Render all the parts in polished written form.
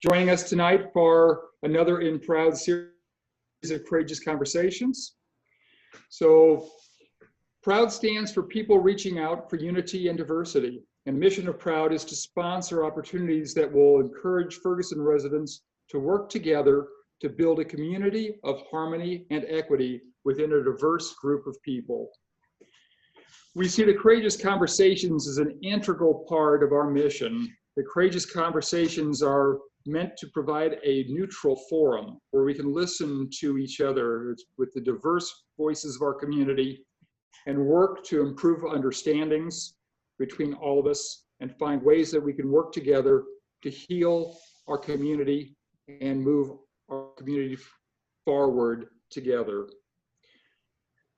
Joining us tonight for another in Proud series of Courageous Conversations. So Proud stands for people reaching out for unity and diversity. And the mission of Proud is to sponsor opportunities that will encourage Ferguson residents to work together to build a community of harmony and equity within a diverse group of people. We see the Courageous Conversations as an integral part of our mission. The Courageous Conversations are meant to provide a neutral forum where we can listen to each other with the diverse voices of our community and work to improve understandings between all of us and find ways that we can work together to heal our community and move our community forward together.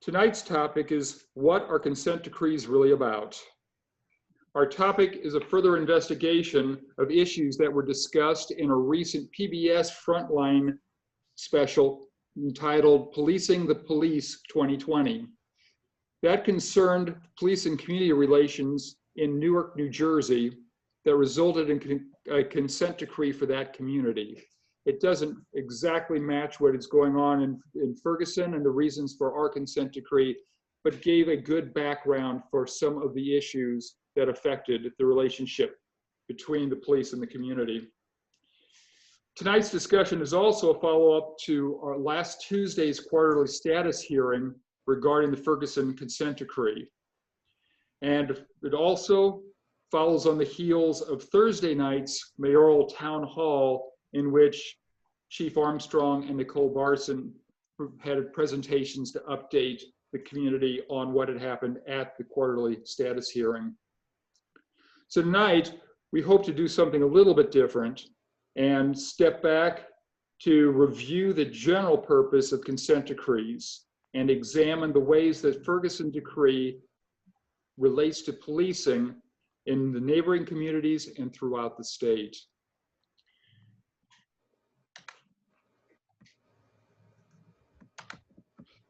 Tonight's topic is what are consent decrees really about? Our topic is a further investigation of issues that were discussed in a recent PBS Frontline special entitled Policing the Police 2020. That concerned police and community relations in Newark, New Jersey that resulted in a consent decree for that community. It doesn't exactly match what is going on in Ferguson and the reasons for our consent decree, but gave a good background for some of the issues that affected the relationship between the police and the community. Tonight's discussion is also a follow-up to our last Tuesday's quarterly status hearing regarding the Ferguson Consent Decree. And it also follows on the heels of Thursday night's mayoral town hall in which Chief Armstrong and Nicolle Barton had presentations to update the community on what had happened at the quarterly status hearing. So tonight, we hope to do something a little bit different and step back to review the general purpose of consent decrees and examine the ways that Ferguson Decree relates to policing in the neighboring communities and throughout the state.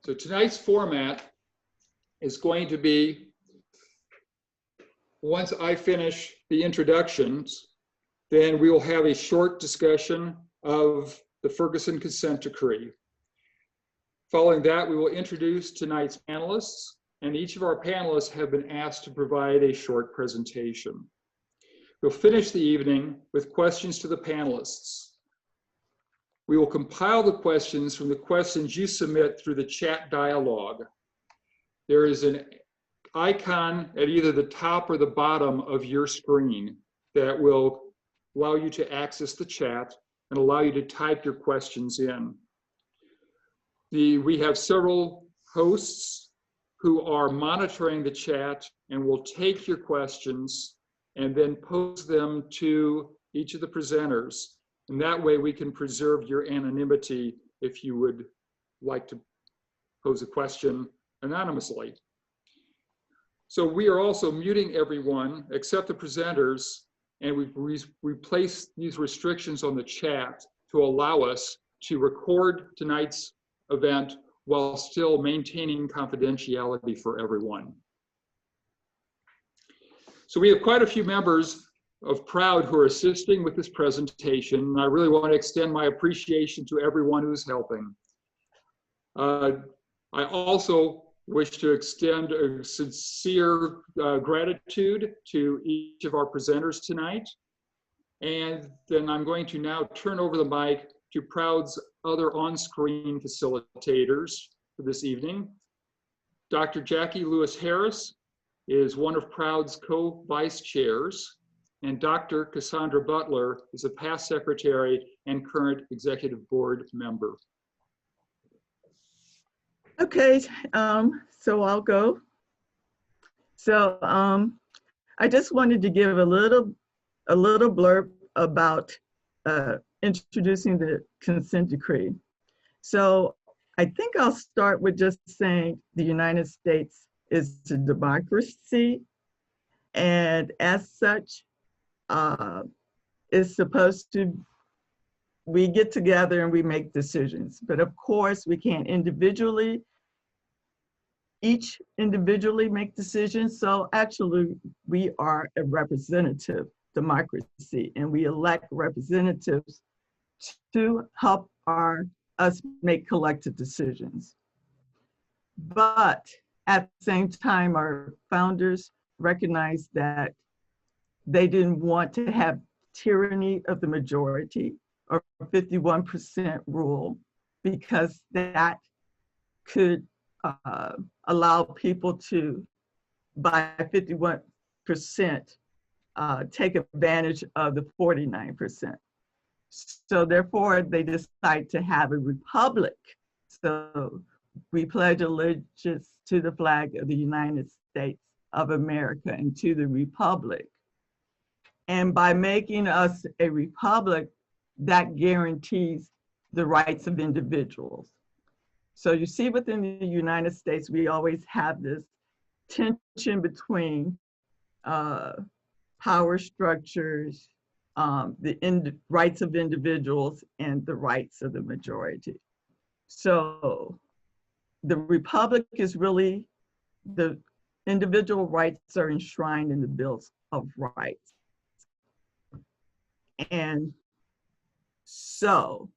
So tonight's format is going to be, once I finish the introductions, then we will have a short discussion of the Ferguson Consent Decree. Following that, we will introduce tonight's panelists, and each of our panelists have been asked to provide a short presentation. We'll finish the evening with questions to the panelists. We will compile the questions from the questions you submit through the chat dialogue. There is an icon at either the top or the bottom of your screen that will allow you to access the chat and allow you to type your questions in. We have several hosts who are monitoring the chat and will take your questions and then pose them to each of the presenters. And that way we can preserve your anonymity if you would like to pose a question anonymously. So we are also muting everyone except the presenters, and we've replaced these restrictions on the chat to allow us to record tonight's event while still maintaining confidentiality for everyone. So we have quite a few members of Proud who are assisting with this presentation, and I really want to extend my appreciation to everyone who's helping. I also wish to extend a sincere gratitude to each of our presenters tonight. And then I'm going to now turn over the mic to Proud's other on-screen facilitators for this evening. Dr. Jackie Lewis-Harris is one of Proud's co-vice chairs, and Dr. Cassandra Butler is a past secretary and current executive board member. Okay, so I'll go. So I just wanted to give a little blurb about introducing the consent decree. So I think I'll start with just saying the United States is a democracy, and as such, is supposed to, we get together and we make decisions. But of course, we can't each individually make decisions. So actually, we are a representative democracy, and we elect representatives to help us make collective decisions. But at the same time, our founders recognized that they didn't want to have tyranny of the majority or 51% rule, because that could allow people to, by 51%, take advantage of the 49%. So therefore, they decide to have a republic. So we pledge allegiance to the flag of the United States of America and to the republic. And by making us a republic, that guarantees the rights of individuals. So you see, within the United States, we always have this tension between power structures, the rights of individuals, and the rights of the majority. So the republic is really, the individual rights are enshrined in the Bills of Rights. And so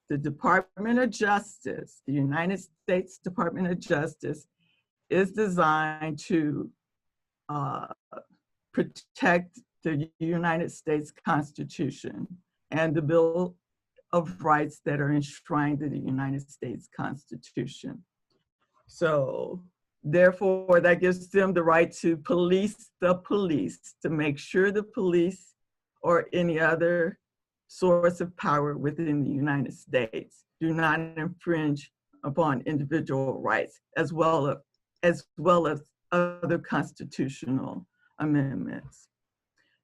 the Department of Justice, the United States Department of Justice, is designed to protect the United States Constitution and the Bill of Rights that are enshrined in the United States Constitution. So therefore, that gives them the right to police the police, to make sure the police or any other source of power within the United States do not infringe upon individual rights, as well as other constitutional amendments.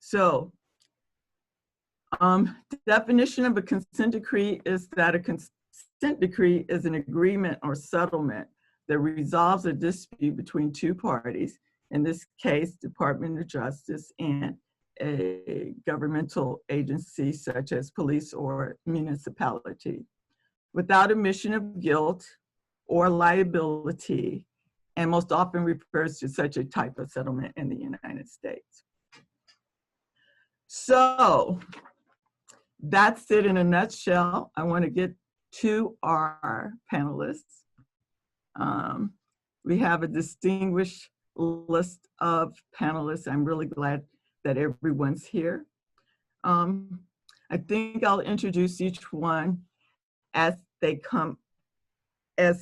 So the definition of a consent decree is that a consent decree is an agreement or settlement that resolves a dispute between two parties, in this case, Department of Justice and a governmental agency such as police or municipality, without admission of guilt or liability, and most often refers to such a type of settlement in the United States. So that's it in a nutshell. I want to get to our panelists. We have a distinguished list of panelists. I'm really glad that everyone's here. I think I'll introduce each one as they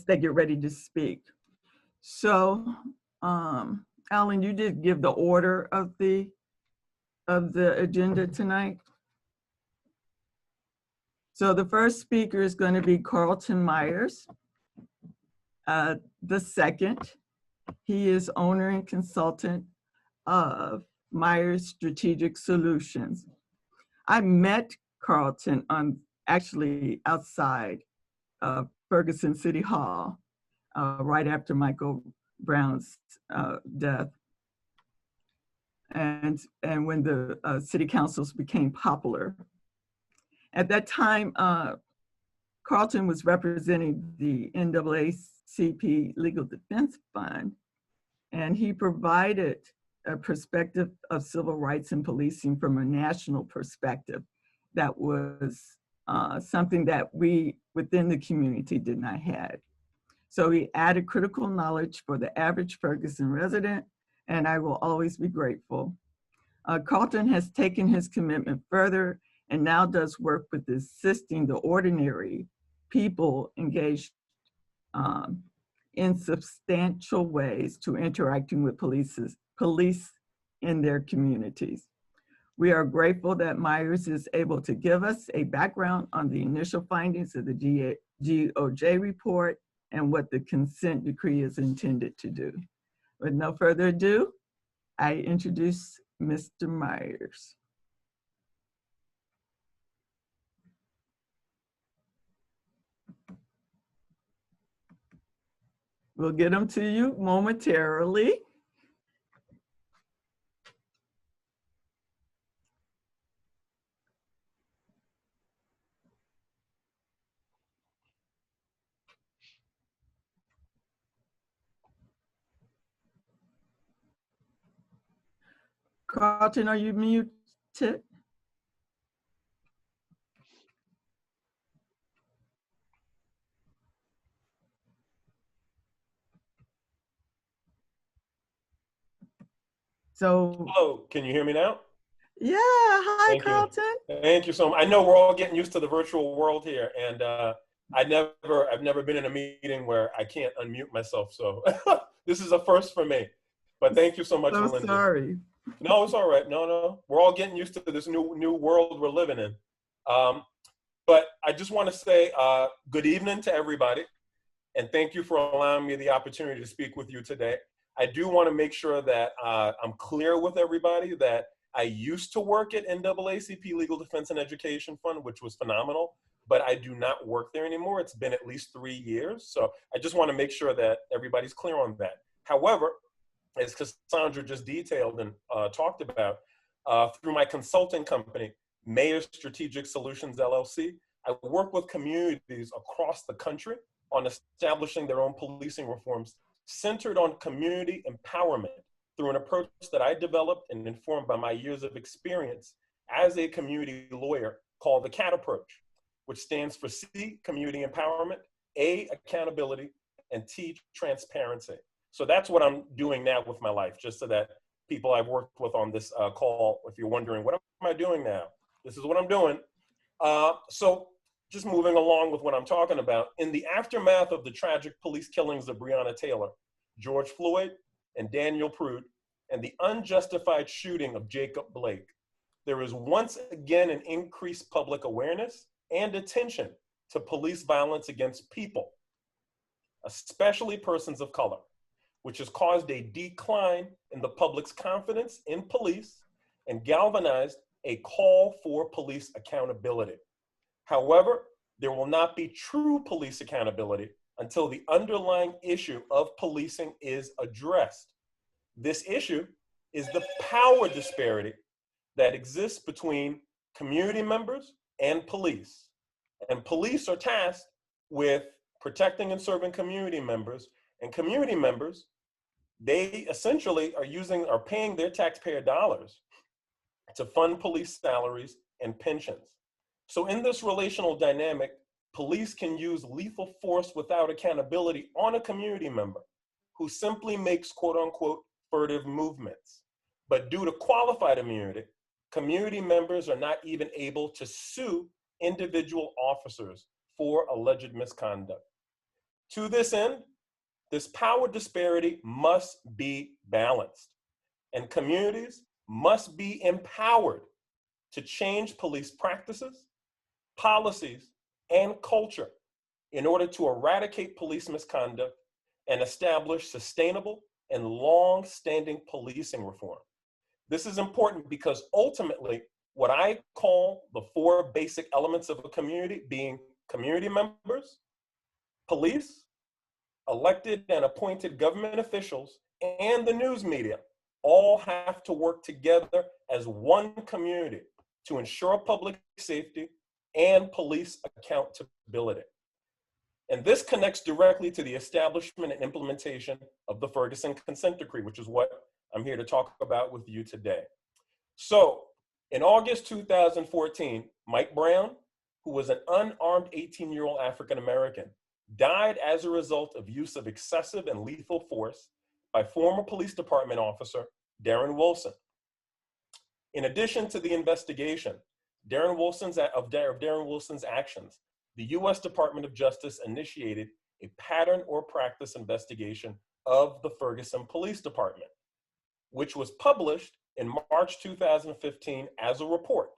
get ready to speak. So, Alan, you did give the order of the agenda tonight. So the first speaker is going to be Carlton Myers. The second, he is owner and consultant of Myers Strategic Solutions. I met Carlton actually outside of Ferguson City Hall right after Michael Brown's death, and when the city councils became popular. At that time, Carlton was representing the NAACP Legal Defense Fund, and he provided a perspective of civil rights and policing from a national perspective. That was something that we within the community did not have. So he added critical knowledge for the average Ferguson resident, and I will always be grateful. Carlton has taken his commitment further and now does work with assisting the ordinary people engaged in substantial ways to interacting with police in their communities. We are grateful that Myers is able to give us a background on the initial findings of the GOJ report and what the consent decree is intended to do. With no further ado, I introduce Mr. Myers. We'll get them to you momentarily. Carlton, are you mute? So, Hello, can you hear me now? yeah, hi, Thank you. Carlton. Thank you so much. I know we're all getting used to the virtual world here, and I've never been in a meeting where I can't unmute myself. So this is a first for me. But thank you so much, So Melinda. sorry. No, it's all right. No, we're all getting used to this new world we're living in. But I just want to say good evening to everybody, and thank you for allowing me the opportunity to speak with you today. I do want to make sure that I'm clear with everybody that I used to work at NAACP Legal Defense and Education Fund, which was phenomenal, but I do not work there anymore. It's been at least 3 years. So I just want to make sure that everybody's clear on that. However, as Cassandra just detailed and talked about, through my consulting company, Mayor Strategic Solutions LLC, I work with communities across the country on establishing their own policing reforms centered on community empowerment through an approach that I developed and informed by my years of experience as a community lawyer called the CAT approach, which stands for C, community empowerment, A, accountability, and T, transparency. So that's what I'm doing now with my life, just so that people I've worked with on this call, if you're wondering, what am I doing now? This is what I'm doing. So just moving along with what I'm talking about, in the aftermath of the tragic police killings of Breonna Taylor, George Floyd, and Daniel Prude, and the unjustified shooting of Jacob Blake, there is once again an increased public awareness and attention to police violence against people, especially persons of color, which has caused a decline in the public's confidence in police and galvanized a call for police accountability. However, there will not be true police accountability until the underlying issue of policing is addressed. This issue is the power disparity that exists between community members and police. And police are tasked with protecting and serving community members, and community members, they essentially are paying their taxpayer dollars to fund police salaries and pensions. So in this relational dynamic, police can use lethal force without accountability on a community member who simply makes quote unquote furtive movements. But due to qualified immunity, community members are not even able to sue individual officers for alleged misconduct. To this end, this power disparity must be balanced, and communities must be empowered to change police practices, policies, and culture in order to eradicate police misconduct and establish sustainable and long-standing policing reform. This is important because ultimately, what I call the 4 basic elements of a community being community members, police, elected and appointed government officials, and the news media all have to work together as one community to ensure public safety and police accountability. And this connects directly to the establishment and implementation of the Ferguson Consent Decree, which is what I'm here to talk about with you today. So in August 2014, Mike Brown, who was an unarmed 18-year-old African-American, died as a result of use of excessive and lethal force by former police department officer Darren Wilson. In addition to the investigation Darren Wilson's actions, the U.S. Department of Justice initiated a pattern or practice investigation of the Ferguson Police Department, which was published in March 2015 as a report,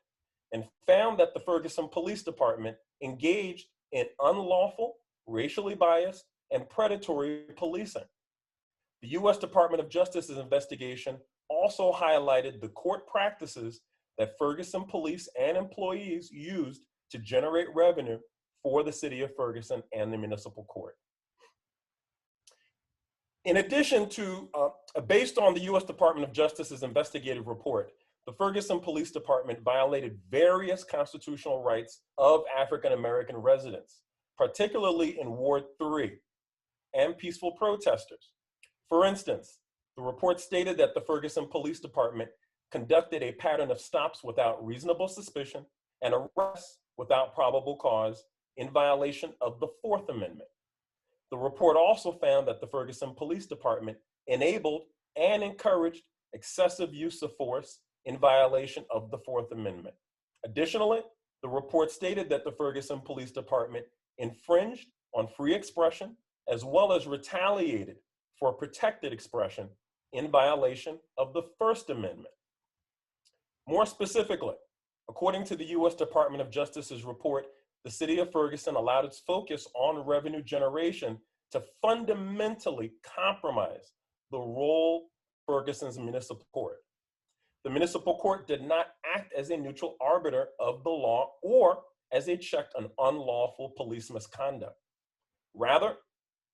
and found that the Ferguson Police Department engaged in unlawful, racially biased, and predatory policing. The U.S. Department of Justice's investigation also highlighted the court practices that Ferguson police and employees used to generate revenue for the city of Ferguson and the municipal court. In addition to, based on the U.S. Department of Justice's investigative report, the Ferguson Police Department violated various constitutional rights of African-American residents, particularly in Ward 3, and peaceful protesters. For instance, the report stated that the Ferguson Police Department conducted a pattern of stops without reasonable suspicion and arrests without probable cause in violation of the Fourth Amendment. The report also found that the Ferguson Police Department enabled and encouraged excessive use of force in violation of the Fourth Amendment. Additionally, the report stated that the Ferguson Police Department infringed on free expression as well as retaliated for protected expression in violation of the First Amendment. More specifically, according to the U.S. Department of Justice's report, the city of Ferguson allowed its focus on revenue generation to fundamentally compromise the role of Ferguson's municipal court. The municipal court did not act as a neutral arbiter of the law or as a check on unlawful police misconduct. Rather,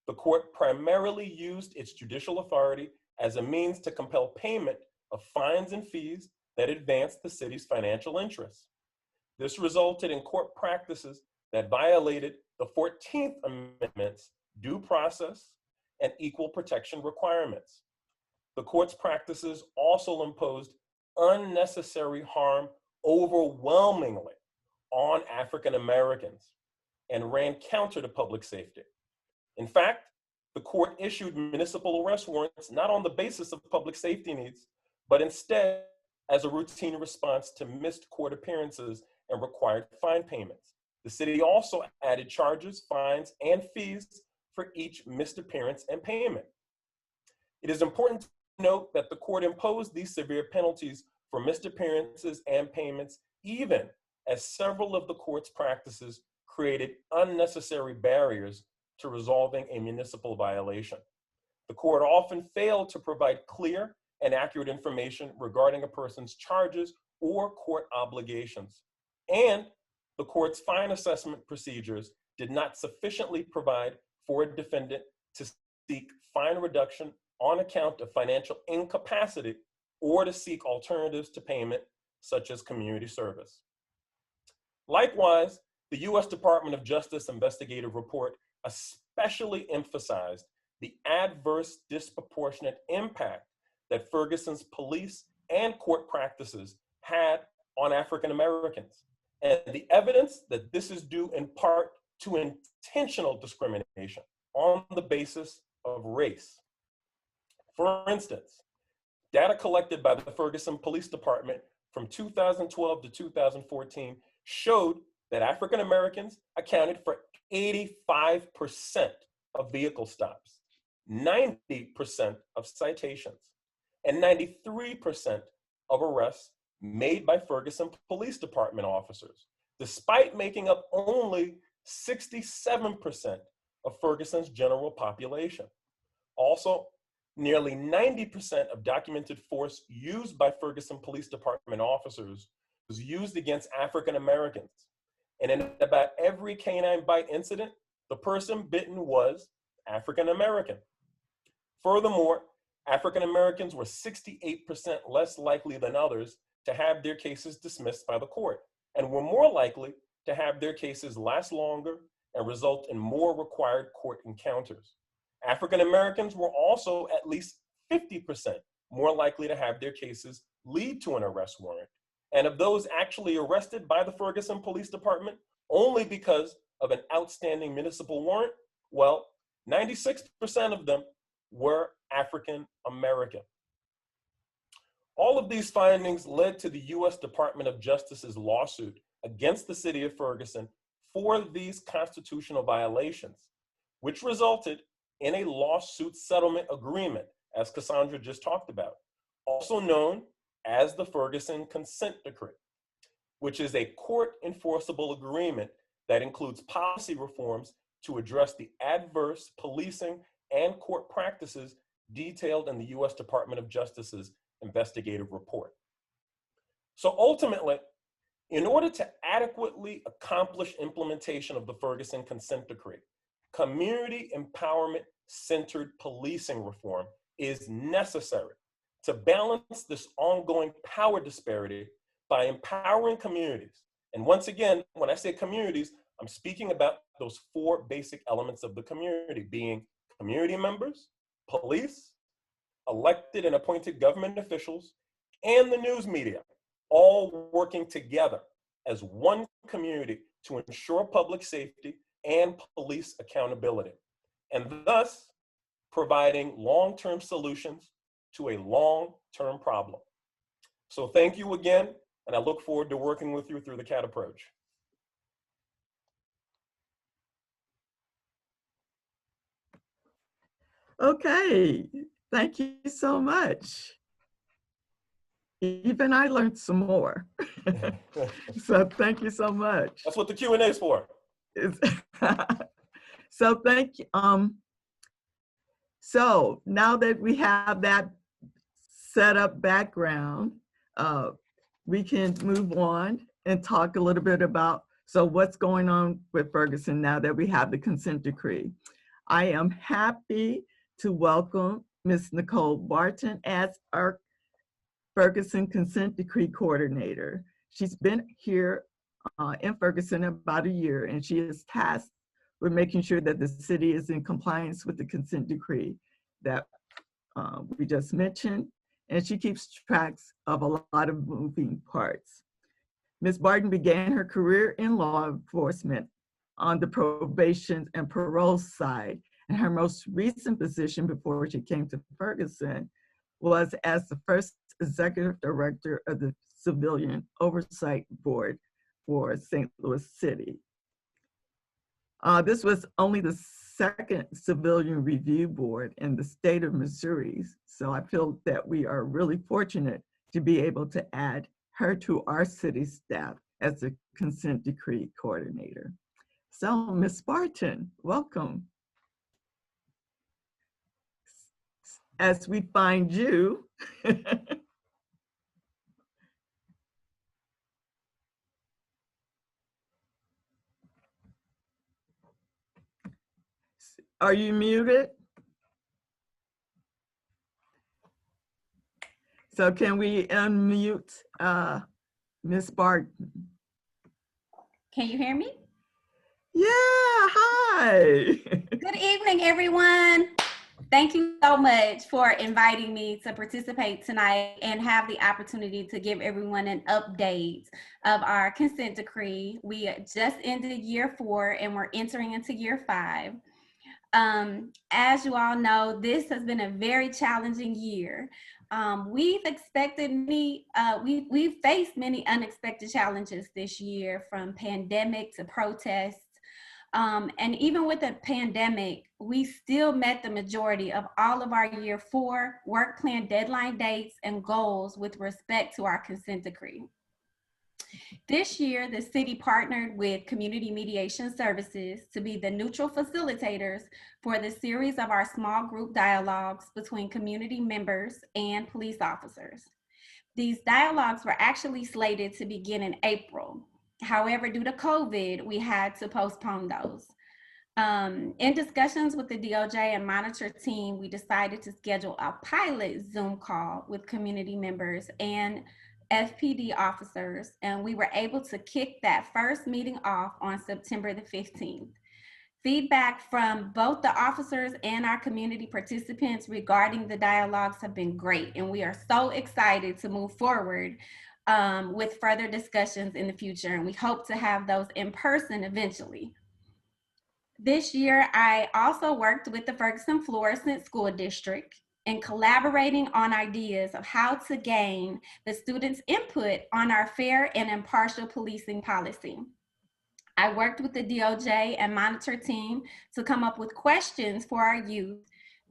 the court primarily used its judicial authority as a means to compel payment of fines and fees that advanced the city's financial interests. This resulted in court practices that violated the 14th Amendment's due process and equal protection requirements. The court's practices also imposed unnecessary harm overwhelmingly on African Americans and ran counter to public safety. In fact, the court issued municipal arrest warrants not on the basis of public safety needs, but instead as a routine response to missed court appearances and required fine payments. The city also added charges, fines, and fees for each missed appearance and payment. It is important to note that the court imposed these severe penalties for missed appearances and payments, even as several of the court's practices created unnecessary barriers to resolving a municipal violation. The court often failed to provide clear and accurate information regarding a person's charges or court obligations. And the court's fine assessment procedures did not sufficiently provide for a defendant to seek fine reduction on account of financial incapacity or to seek alternatives to payment, such as community service. Likewise, the U.S. Department of Justice investigative report especially emphasized the adverse disproportionate impact that Ferguson's police and court practices had on African Americans, and the evidence that this is due in part to intentional discrimination on the basis of race. For instance, data collected by the Ferguson Police Department from 2012 to 2014 showed that African Americans accounted for 85% of vehicle stops, 90% of citations, and 93% of arrests made by Ferguson Police Department officers, despite making up only 67% of Ferguson's general population. Also, nearly 90% of documented force used by Ferguson Police Department officers was used against African Americans. And in about every canine bite incident, the person bitten was African American. Furthermore, African Americans were 68% less likely than others to have their cases dismissed by the court, and were more likely to have their cases last longer and result in more required court encounters. African Americans were also at least 50% more likely to have their cases lead to an arrest warrant. And of those actually arrested by the Ferguson Police Department only because of an outstanding municipal warrant, well, 96% of them were African American. All of these findings led to the U.S. Department of Justice's lawsuit against the city of Ferguson for these constitutional violations, which resulted in a lawsuit settlement agreement, as Cassandra just talked about, also known as the Ferguson Consent Decree, which is a court-enforceable agreement that includes policy reforms to address the adverse policing and court practices detailed in the U.S. Department of Justice's investigative report. So ultimately, in order to adequately accomplish implementation of the Ferguson Consent Decree, community empowerment-centered policing reform is necessary to balance this ongoing power disparity by empowering communities. And once again, when I say communities, I'm speaking about those four basic elements of the community, being community members, police, elected and appointed government officials, and the news media, all working together as one community to ensure public safety and police accountability, and thus providing long-term solutions to a long-term problem. So thank you again, and I look forward to working with you through the CAT approach. Okay, thank you so much. Even I learned some more. So thank you so much. That's what the Q&A is for. So thank you. So now that we have that set up background, we can move on and talk a little bit about, so what's going on with Ferguson now that we have the consent decree. I am happy to welcome Ms. Nicolle Barton as our Ferguson Consent Decree coordinator. She's been here in Ferguson about a year, and she is tasked with making sure that the city is in compliance with the consent decree that we just mentioned, and she keeps tracks of a lot of moving parts. Ms. Barton began her career in law enforcement on the probation and parole side, and her most recent position before she came to Ferguson was as the first executive director of the Civilian Oversight Board for St. Louis City. This was only the second civilian review board in the state of Missouri, so I feel that we are really fortunate to be able to add her to our city staff as the consent decree coordinator. So, Ms. Barton, welcome. As we find you, are you muted? So can we unmute Ms. Barton? Can you hear me? Yeah, hi. Good evening, everyone. Thank you so much for inviting me to participate tonight and have the opportunity to give everyone an update of our consent decree. We just ended year 4 and we're entering into year 5. As you all know, this has been a very challenging year. We've faced many unexpected challenges this year, from pandemic to protests. And even with the pandemic, we still met the majority of all of our year 4 work plan deadline dates and goals with respect to our consent decree. This year, the city partnered with Community Mediation Services to be the neutral facilitators for the series of our small group dialogues between community members and police officers. These dialogues were actually slated to begin in April. However, due to COVID, we had to postpone those. In discussions with the DOJ and monitor team, we decided to schedule a pilot Zoom call with community members and FPD officers, and we were able to kick that first meeting off on September the 15th. Feedback from both the officers and our community participants regarding the dialogues have been great, and we are so excited to move forward with further discussions in the future, and we hope to have those in person eventually. This year, I also worked with the Ferguson Florissant School District in collaborating on ideas of how to gain the students' input on our fair and impartial policing policy. I worked with the DOJ and monitor team to come up with questions for our youth.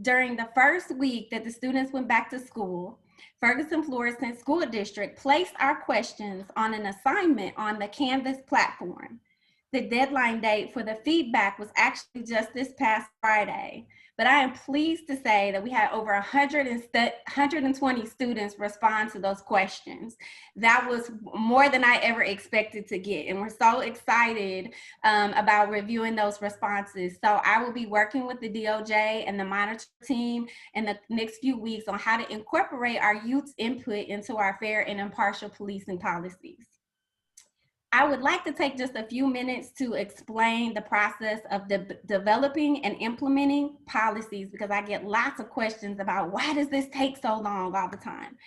During the first week that the students went back to school, Ferguson Florissant School District placed our questions on an assignment on the Canvas platform. The deadline date for the feedback was actually just this past Friday, but I am pleased to say that we had over 120 students respond to those questions. That was more than I ever expected to get, and we're so excited about reviewing those responses. So I will be working with the DOJ and the monitor team in the next few weeks on how to incorporate our youth's input into our fair and impartial policing policies. I would like to take just a few minutes to explain the process of developing and implementing policies, because I get lots of questions about why does this take so long all the time.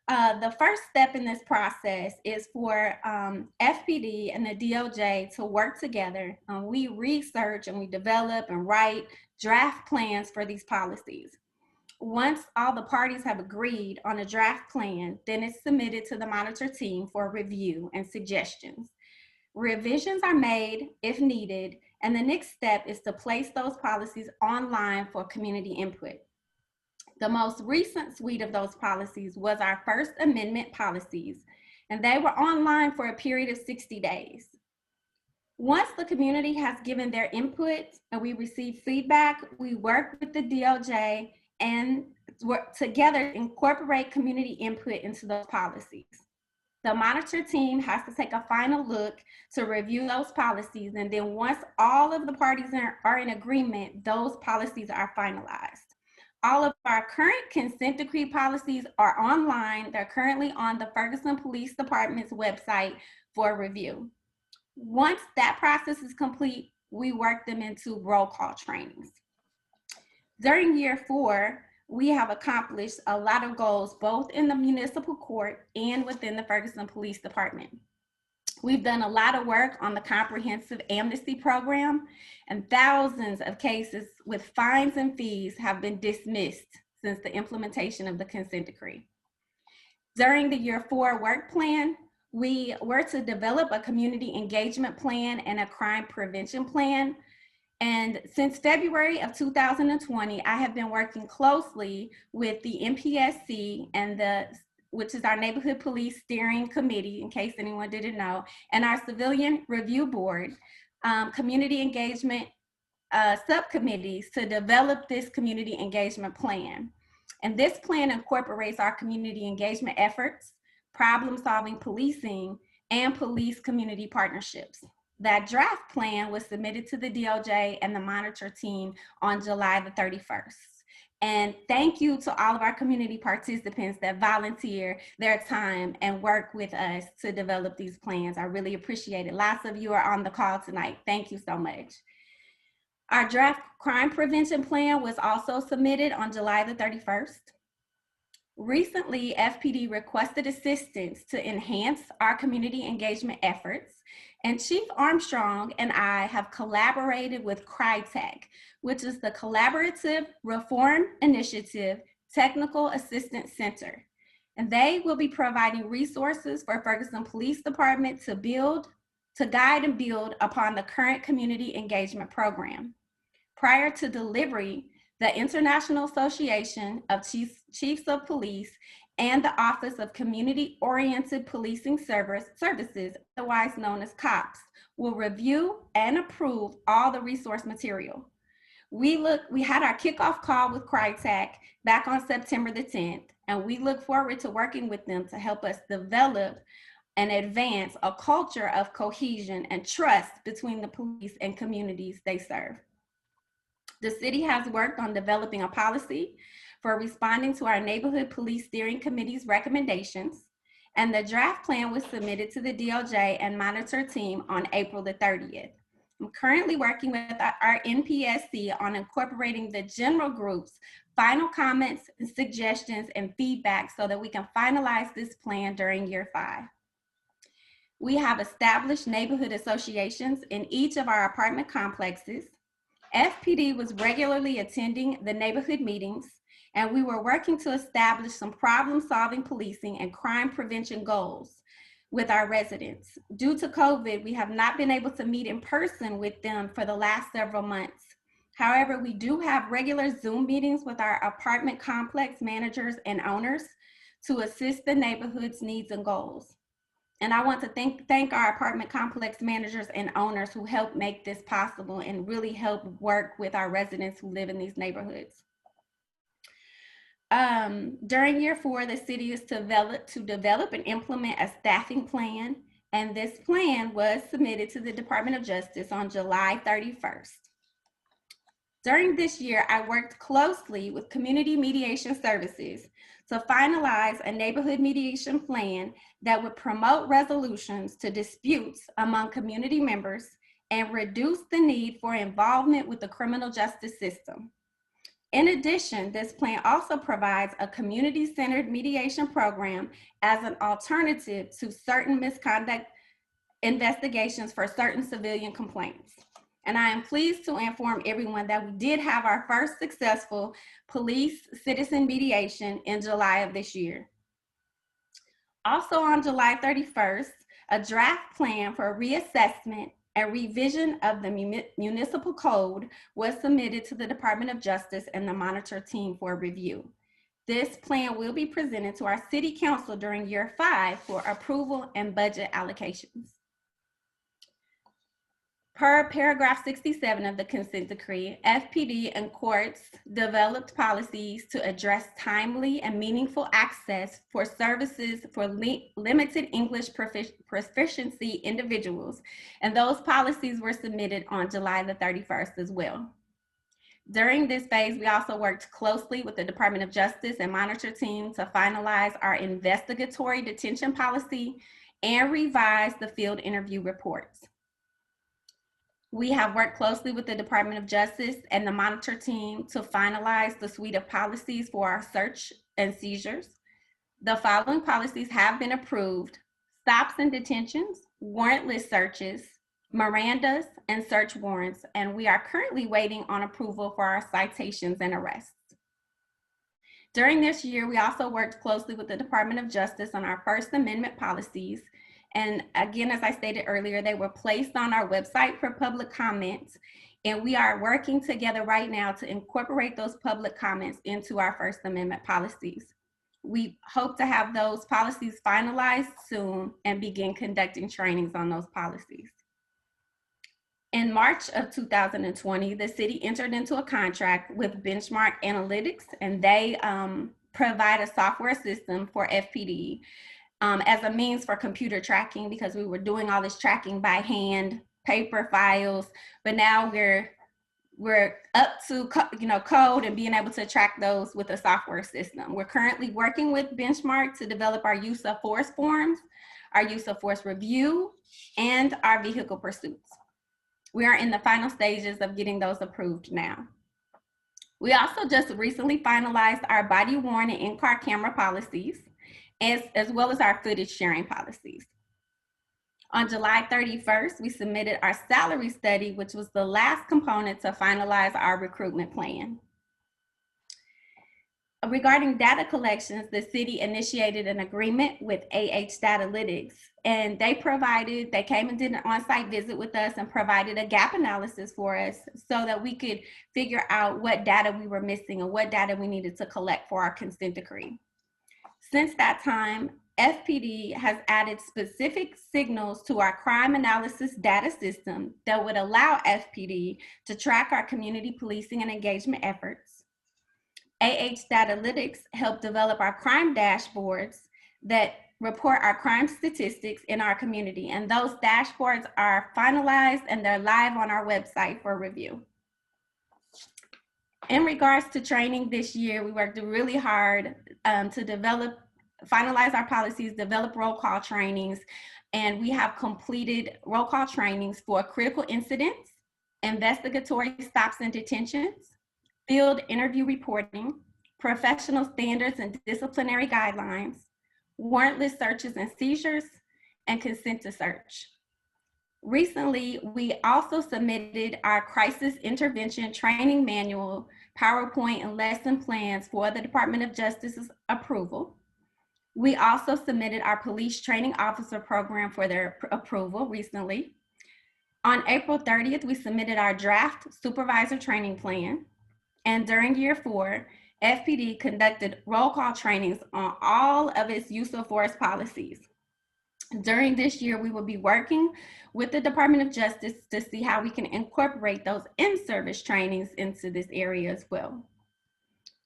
The first step in this process is for FPD and the DOJ to work together. We research and we develop and write draft plans for these policies. Once all the parties have agreed on a draft plan, then it's submitted to the monitor team for review and suggestions. Revisions are made if needed, and the next step is to place those policies online for community input. The most recent suite of those policies was our First Amendment policies, and they were online for a period of 60 days. Once the community has given their input and we receive feedback, we work with the DOJ and work together to incorporate community input into those policies. The monitor team has to take a final look to review those policies, and then once all of the parties are in agreement, those policies are finalized. All of our current consent decree policies are online. They're currently on the Ferguson Police Department's website for review. Once that process is complete, we work them into roll call trainings. During year 4, we have accomplished a lot of goals, both in the municipal court and within the Ferguson Police Department. We've done a lot of work on the comprehensive amnesty program, and thousands of cases with fines and fees have been dismissed since the implementation of the consent decree. During the year 4 work plan, we were to develop a community engagement plan and a crime prevention plan. And since February of 2020, I have been working closely with the NPSC and which is our Neighborhood Police Steering Committee, in case anyone didn't know, and our Civilian Review Board, community engagement subcommittees to develop this community engagement plan. And this plan incorporates our community engagement efforts, problem-solving policing, and police community partnerships. That draft plan was submitted to the DOJ and the monitor team on July the 31st. And thank you to all of our community participants that volunteer their time and work with us to develop these plans. I really appreciate it. Lots of you are on the call tonight. Thank you so much. Our draft crime prevention plan was also submitted on July the 31st. Recently, FPD requested assistance to enhance our community engagement efforts, and Chief Armstrong and I have collaborated with CRITEC, which is the Collaborative Reform Initiative Technical Assistance Center. And they will be providing resources for Ferguson Police Department to guide and build upon the current community engagement program. Prior to delivery, the International Association of Chiefs of Police and the Office of Community-Oriented Policing Services, otherwise known as COPS, will review and approve all the resource material. We had our kickoff call with CRITEC back on September the 10th, and we look forward to working with them to help us develop and advance a culture of cohesion and trust between the police and communities they serve. The city has worked on developing a policy for responding to our Neighborhood Police Steering Committee's recommendations, and the draft plan was submitted to the DOJ and monitor team on April the 30th. I'm currently working with our NPSC on incorporating the general group's final comments, suggestions, and feedback so that we can finalize this plan during year 5. We have established neighborhood associations in each of our apartment complexes. FPD was regularly attending the neighborhood meetings, and we were working to establish some problem-solving policing and crime prevention goals with our residents. Due to COVID, we have not been able to meet in person with them for the last several months. However, we do have regular Zoom meetings with our apartment complex managers and owners to assist the neighborhood's needs and goals. And I want to thank our apartment complex managers and owners who help make this possible and really help work with our residents who live in these neighborhoods. During year 4, the city is to develop and implement a staffing plan, and this plan was submitted to the Department of Justice on July 31st. During this year, I worked closely with Community Mediation Services to finalize a neighborhood mediation plan that would promote resolutions to disputes among community members and reduce the need for involvement with the criminal justice system. In addition, this plan also provides a community-centered mediation program as an alternative to certain misconduct investigations for certain civilian complaints. And I am pleased to inform everyone that we did have our first successful police citizen mediation in July of this year. Also on July 31st, a draft plan for reassessment and revision of the municipal code was submitted to the Department of Justice and the monitor team for review. This plan will be presented to our city council during year 5 for approval and budget allocations. Per paragraph 67 of the consent decree, FPD and courts developed policies to address timely and meaningful access for services for limited English proficiency individuals, and those policies were submitted on July the 31st as well. During this phase, we also worked closely with the Department of Justice and monitor team to finalize our investigatory detention policy and revise the field interview reports. We have worked closely with the Department of Justice and the monitor team to finalize the suite of policies for our search and seizures. The following policies have been approved: stops and detentions, warrantless searches, Mirandas, and search warrants, and we are currently waiting on approval for our citations and arrests. During this year, we also worked closely with the Department of Justice on our First Amendment policies. And again, as I stated earlier, they were placed on our website for public comments, and we are working together right now to incorporate those public comments into our First Amendment policies. We hope to have those policies finalized soon and begin conducting trainings on those policies. In March of 2020, the city entered into a contract with Benchmark Analytics, and they provide a software system for FPD. As a means for computer tracking, because we were doing all this tracking by hand, paper files, but now we're up to code and being able to track those with a software system. We're currently working with Benchmark to develop our use of force forms, our use of force review, and our vehicle pursuits. We are in the final stages of getting those approved now. We also just recently finalized our body worn and in-car camera policies, as well as our footage sharing policies. On July 31st, we submitted our salary study, which was the last component to finalize our recruitment plan. Regarding data collections, the city initiated an agreement with Datalytics, and they came and did an on-site visit with us and provided a gap analysis for us so that we could figure out what data we were missing and what data we needed to collect for our consent decree. Since that time, FPD has added specific signals to our crime analysis data system that would allow FPD to track our community policing and engagement efforts. Datalytics helped develop our crime dashboards that report our crime statistics in our community, and those dashboards are finalized and they're live on our website for review. In regards to training this year, we worked really hard to finalize our policies, develop roll call trainings, and we have completed roll call trainings for critical incidents, investigatory stops and detentions, field interview reporting, professional standards and disciplinary guidelines, warrantless searches and seizures, and consent to search. Recently, we also submitted our crisis intervention training manual, PowerPoint, and lesson plans for the Department of Justice's approval. We also submitted our police training officer program for their approval recently. On April 30th, we submitted our draft supervisor training plan. And during year 4, FPD conducted roll call trainings on all of its use of force policies. During this year, we will be working with the Department of Justice to see how we can incorporate those in-service trainings into this area as well.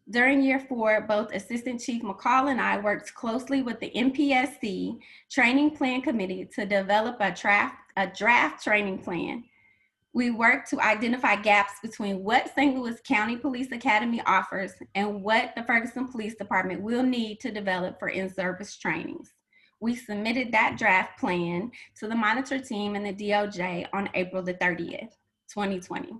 During year 4, both Assistant Chief Nicolle and I worked closely with the MPSC Training Plan Committee to develop a draft training plan. We worked to identify gaps between what St. Louis County Police Academy offers and what the Ferguson Police Department will need to develop for in-service trainings. We submitted that draft plan to the monitor team and the DOJ on April the 30th, 2020.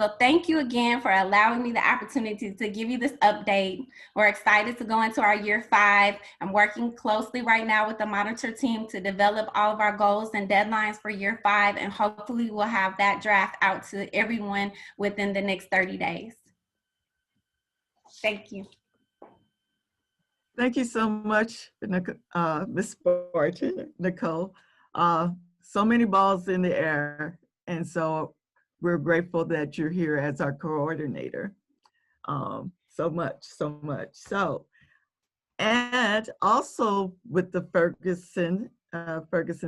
So thank you again for allowing me the opportunity to give you this update. We're excited to go into our year 5. I'm working closely right now with the monitor team to develop all of our goals and deadlines for year 5, and hopefully we'll have that draft out to everyone within the next 30 days. Thank you. Thank you so much, Ms. Barton, Nicolle. So many balls in the air, and so we're grateful that you're here as our coordinator. So much. So, and also with the Ferguson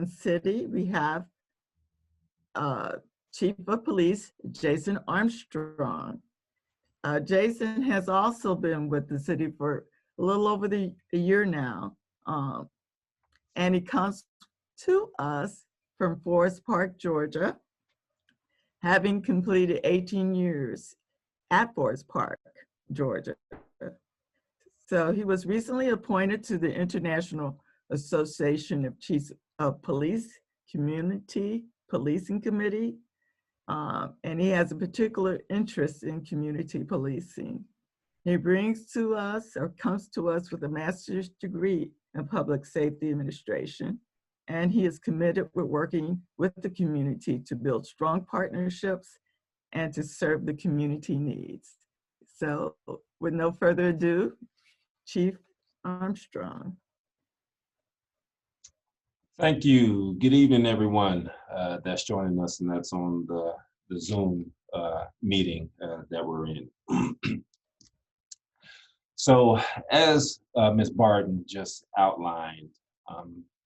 City, we have Chief of Police, Jason Armstrong. Jason has also been with the city for a little over a year now. And he comes to us from Forest Park, Georgia, having completed 18 years at Forest Park, Georgia. So he was recently appointed to the International Association of Chiefs of Police Community Policing Committee, and he has a particular interest in community policing. He brings to us, or comes to us, with a master's degree in public safety administration, and he is committed with working with the community to build strong partnerships and to serve the community needs. So with no further ado, Chief Armstrong. Thank you. Good evening, everyone that's joining us, and that's on the Zoom meeting that we're in. So as Ms. Barton just outlined,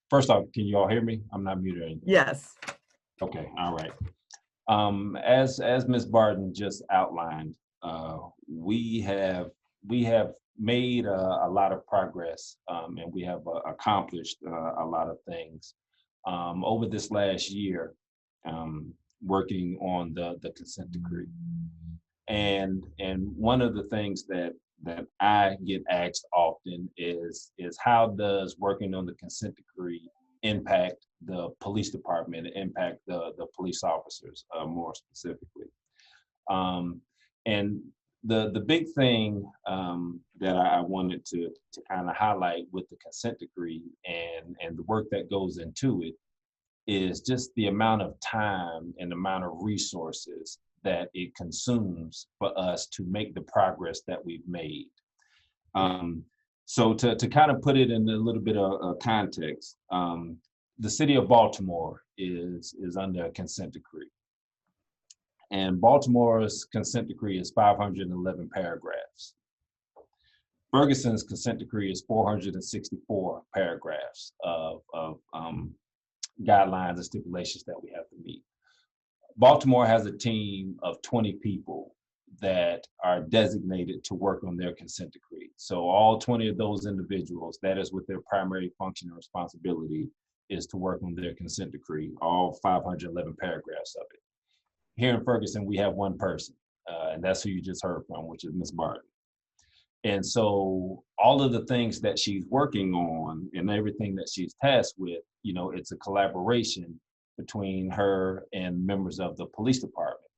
first off, can you all hear me? I'm not muted or anything. Yes. Okay, all right. As Ms. Barton just outlined, we have made a lot of progress, and we have accomplished a lot of things over this last year, working on the consent decree. And one of the things that I get asked often is how does working on the consent decree impact the police department, impact the police officers more specifically. And the big thing that I wanted to kind of highlight with the consent decree and the work that goes into it is just the amount of time and amount of resources that it consumes for us to make the progress that we've made. So to kind of put it in a little bit of context, the city of Baltimore is under a consent decree. And Baltimore's consent decree is 511 paragraphs. Ferguson's consent decree is 464 paragraphs of guidelines and stipulations that we have to meet. Baltimore has a team of 20 people that are designated to work on their consent decree. So all 20 of those individuals, that is what their primary function and responsibility is, to work on their consent decree, all 511 paragraphs of it. Here in Ferguson, we have one person, and that's who you just heard from, which is Ms. Barton. And so all of the things that she's working on and everything that she's tasked with, you know, it's a collaboration between her and members of the police department,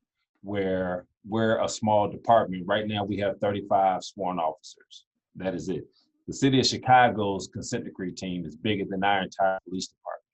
where we're a small department. Right now, we have 35 sworn officers. That is it. The city of Chicago's consent decree team is bigger than our entire police department.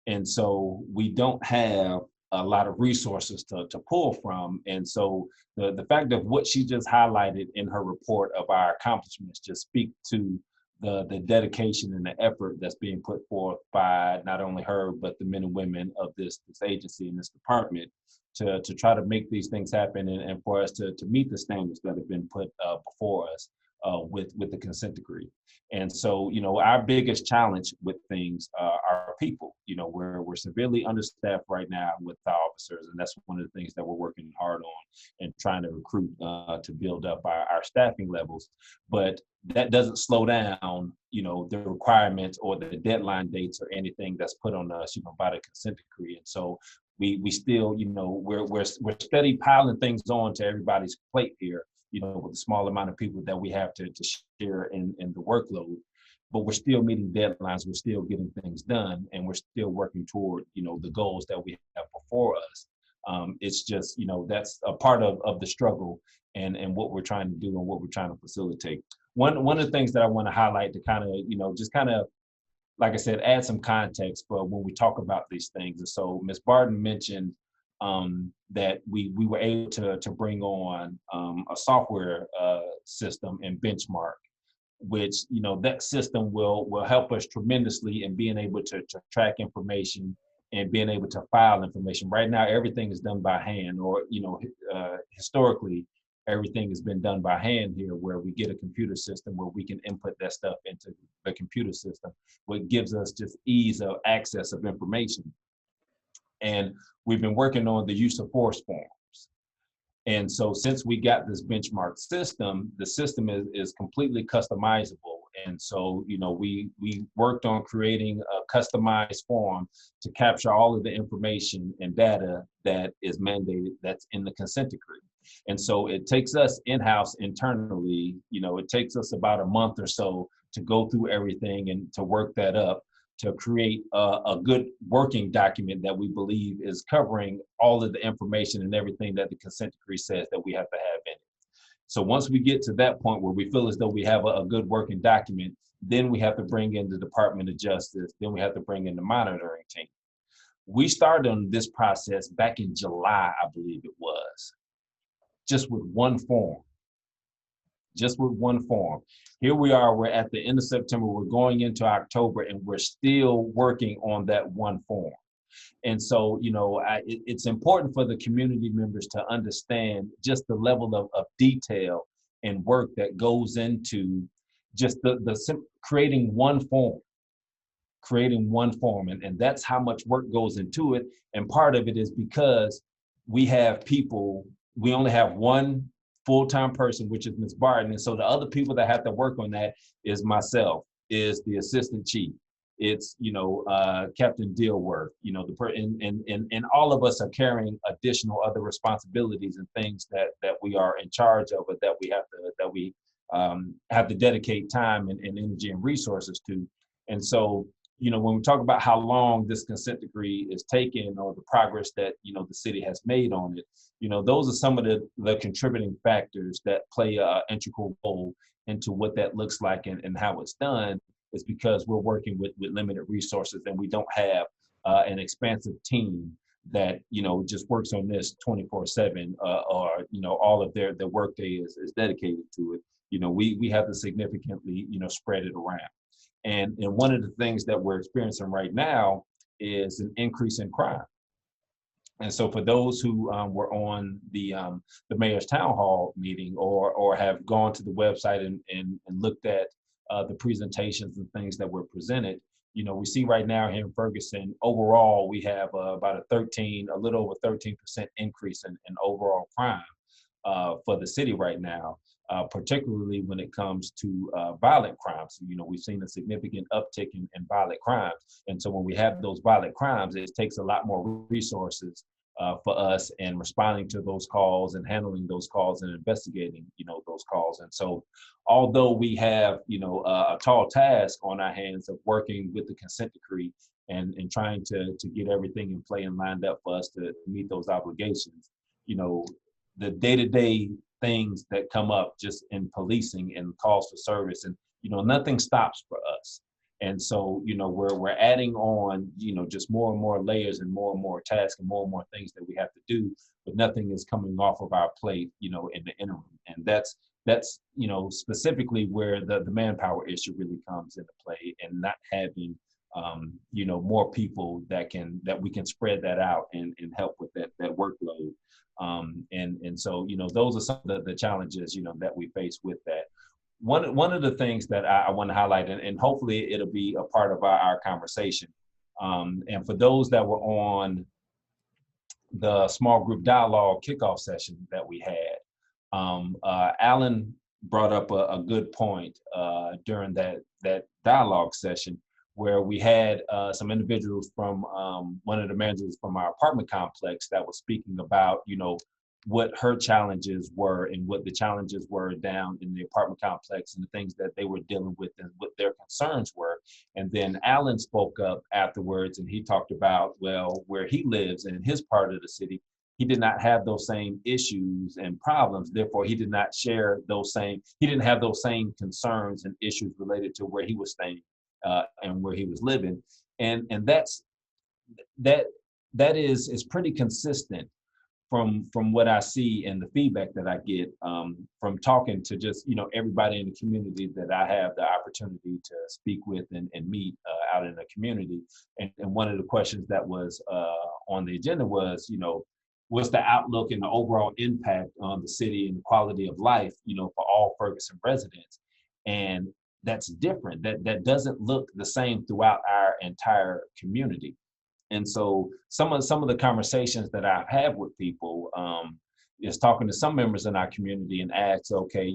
And so we don't have a lot of resources to pull from. And so the fact of what she just highlighted in her report of our accomplishments just speak to the dedication and the effort that's being put forth by not only her, but the men and women of this agency and this department to try to make these things happen and for us to meet the standards that have been put before us with the consent decree. And so, you know, our biggest challenge with things are people. You know, we're severely understaffed right now with our officers, and that's one of the things that we're working hard on and trying to recruit to build up our staffing levels. But that doesn't slow down, you know, the requirements or the deadline dates or anything that's put on us, you know, by the consent decree. And so we still, you know, we're steady piling things on to everybody's plate here, you know, with the small amount of people that we have to share in the workload. But we're still meeting deadlines, we're still getting things done, and we're still working toward, you know, the goals that we have before us. it's just, that's a part of the struggle and what we're trying to do and what we're trying to facilitate. One of the things that I want to highlight to kind of, just kind of, like I said, add some context for when we talk about these things. And so Ms. Barton mentioned that we were able to bring on a software system and Benchmark, which, that system will help us tremendously in being able to track information and being able to file information. Right now, everything is done by hand, or, historically, everything has been done by hand here, where we get a computer system where we can input that stuff into the computer system, what gives us just ease of access of information. And we've been working on the use of force forms. And so since we got this Benchmark system, the system is completely customizable. And so, we worked on creating a customized form to capture all of the information and data that is mandated, that's in the consent decree. And so it takes us in-house internally, it takes us about a month or so to go through everything and to work that up, to create a good working document that we believe is covering all of the information and everything that the consent decree says that we have to have in it. So once we get to that point where we feel as though we have a good working document, then we have to bring in the Department of Justice, then we have to bring in the monitoring team. We started on this process back in July, I believe it was, just with one form. Here we are, we're at the end of September, we're going into October, and we're still working on that one form. And so, it's important for the community members to understand just the level of detail and work that goes into just creating one form. And that's how much work goes into it. And part of it is because we only have one full-time person, which is Ms. Barton. And so the other people that have to work on that is myself, is the assistant chief. It's, Captain Dealworth, and all of us are carrying additional other responsibilities and things that we are in charge of, but that we have to dedicate time and energy and resources to. And so, when we talk about how long this consent decree is taking, or the progress that, the city has made on it, those are some of the contributing factors that play an integral role into what that looks like and how it's done, is because we're working with limited resources, and we don't have an expansive team that, just works on this 24/7, or, all of their workday is dedicated to it. We have to significantly, spread it around. And one of the things that we're experiencing right now is an increase in crime. And so for those who were on the mayor's town hall meeting, or have gone to the website and looked at the presentations and things that were presented, we see right now here in Ferguson, overall, we have about a little over 13% increase in overall crime for the city right now. Particularly when it comes to violent crimes. We've seen a significant uptick in violent crimes. And so when we have those violent crimes, it takes a lot more resources for us in responding to those calls and handling those calls and investigating, those calls. And so although we have, a tall task on our hands of working with the consent decree and trying to get everything in play and lined up for us to meet those obligations, the day-to-day things that come up just in policing and calls for service, and nothing stops for us. And so we're adding on just more and more layers and more tasks and more things that we have to do, but nothing is coming off of our plate in the interim. And that's specifically where the manpower issue really comes into play, and not having more people that we can spread that out and help with that workload. And so, those are some of the challenges, that we face with that. One of the things that I want to highlight, and hopefully it'll be a part of our conversation. And for those that were on the small group dialogue kickoff session that we had, Alan brought up a good point during that dialogue session, where we had some individuals from one of the managers from our apartment complex that was speaking about, what her challenges were and what the challenges were down in the apartment complex and the things that they were dealing with and what their concerns were. And then Alan spoke up afterwards, and he talked about, well, where he lives and in his part of the city, he did not have those same issues and problems. Therefore, he did not share he didn't have those same concerns and issues related to where he was staying and where he was living. And that is pretty consistent from what I see and the feedback that I get from talking to just, everybody in the community that I have the opportunity to speak with and meet out in the community. And one of the questions that was on the agenda was, what's the outlook and the overall impact on the city and the quality of life, for all Ferguson residents? And that's different. That doesn't look the same throughout our entire community. And so some of the conversations that I've had with people is talking to some members in our community and ask, okay,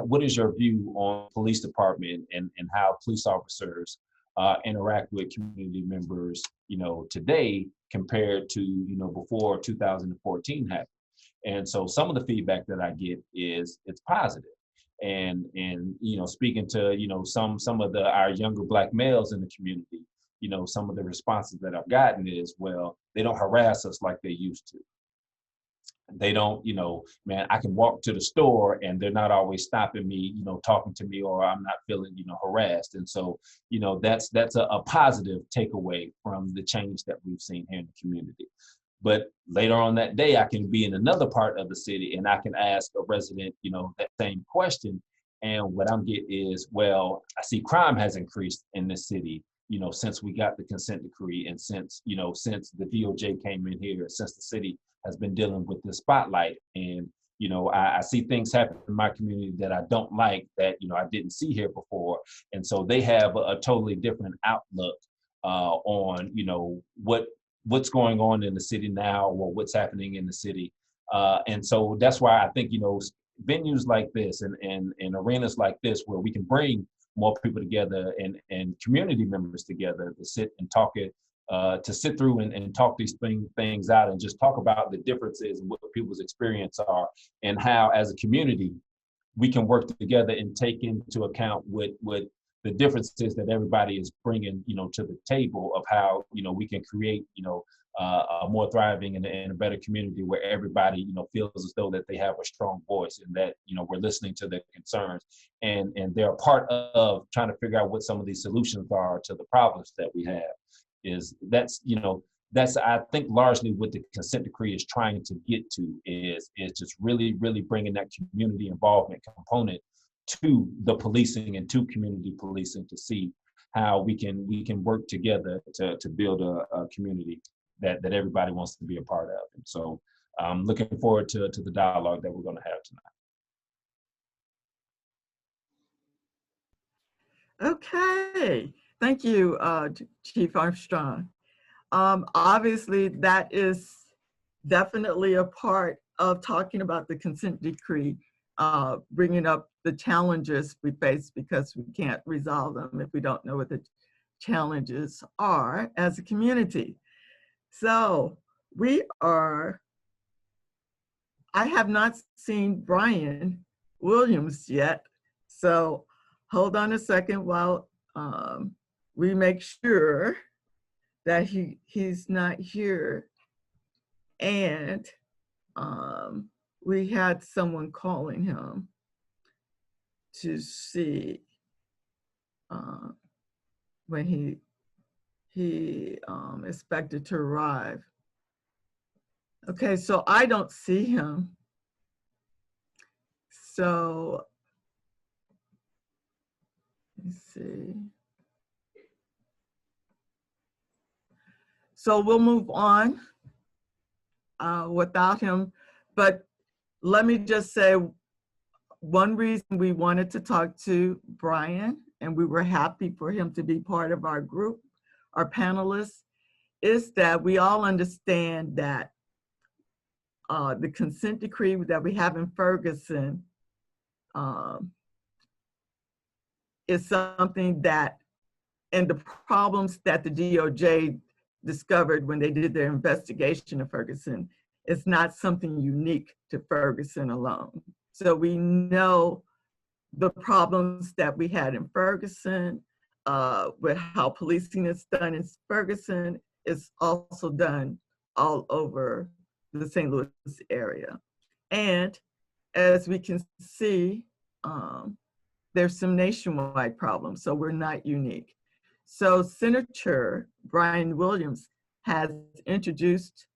what is your view on police department and how police officers interact with community members, today compared to, before 2014 happened. And so some of the feedback that I get is it's positive. And speaking to, some of our younger Black males in the community, some of the responses that I've gotten is, well, they don't harass us like they used to. They don't, man, I can walk to the store and they're not always stopping me, talking to me, or I'm not feeling, harassed. And so, that's a positive takeaway from the change that we've seen here in the community. But later on that day, I can be in another part of the city and I can ask a resident, that same question. And what I'm getting is, well, I see crime has increased in this city, since we got the consent decree, and since the DOJ came in here, since the city has been dealing with the spotlight. And, I see things happen in my community that I don't like, that, I didn't see here before. And so they have a totally different outlook on, what's going on in the city now, or what's happening in the city. And so that's why I think, venues like this and arenas like this, where we can bring more people together and community members together to sit and talk it, to sit through and talk these things out, and just talk about the differences and what people's experience are, and how as a community we can work together and take into account what the differences that everybody is bringing, to the table, of how, we can create, a more thriving and a better community where everybody, feels as though that they have a strong voice, and that, we're listening to their concerns, and they're a part of trying to figure out what some of these solutions are to the problems that we have. That's I think largely what the consent decree is trying to get to, is just really, really bringing that community involvement component to the policing and to community policing, to see how we can work together to build a community that everybody wants to be a part of. And so I'm looking forward to the dialogue that we're going to have tonight. Okay, thank you, Chief Armstrong. Obviously, that is definitely a part of talking about the consent decree, bringing up the challenges we face, because we can't resolve them if we don't know what the challenges are as a community. So I have not seen Brian Williams yet. So hold on a second while we make sure that he's not here. And we had someone calling him to see when he expected to arrive. Okay, so I don't see him. So let's see. So we'll move on without him. But let me just say, one reason we wanted to talk to Brian, and we were happy for him to be part of our group, our panelists, is that we all understand that the consent decree that we have in Ferguson is something that, and the problems that the DOJ discovered when they did their investigation of Ferguson, is not something unique to Ferguson alone. So we know the problems that we had in Ferguson, with how policing is done in Ferguson, is also done all over the St. Louis area. And as we can see, there's some nationwide problems, so we're not unique. So Senator Brian Williams has introduced,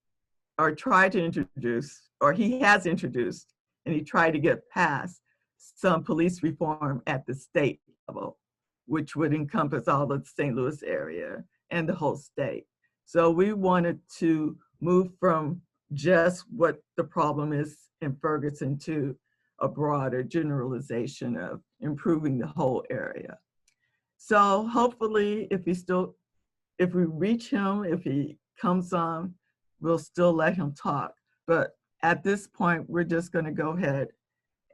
or tried to introduce, or he has introduced, and he tried to get passed some police reform at the state level, which would encompass all of the St. Louis area and the whole state. So we wanted to move from just what the problem is in Ferguson to a broader generalization of improving the whole area. So hopefully if we reach him, if he comes on, we'll still let him talk. But at this point, we're just gonna go ahead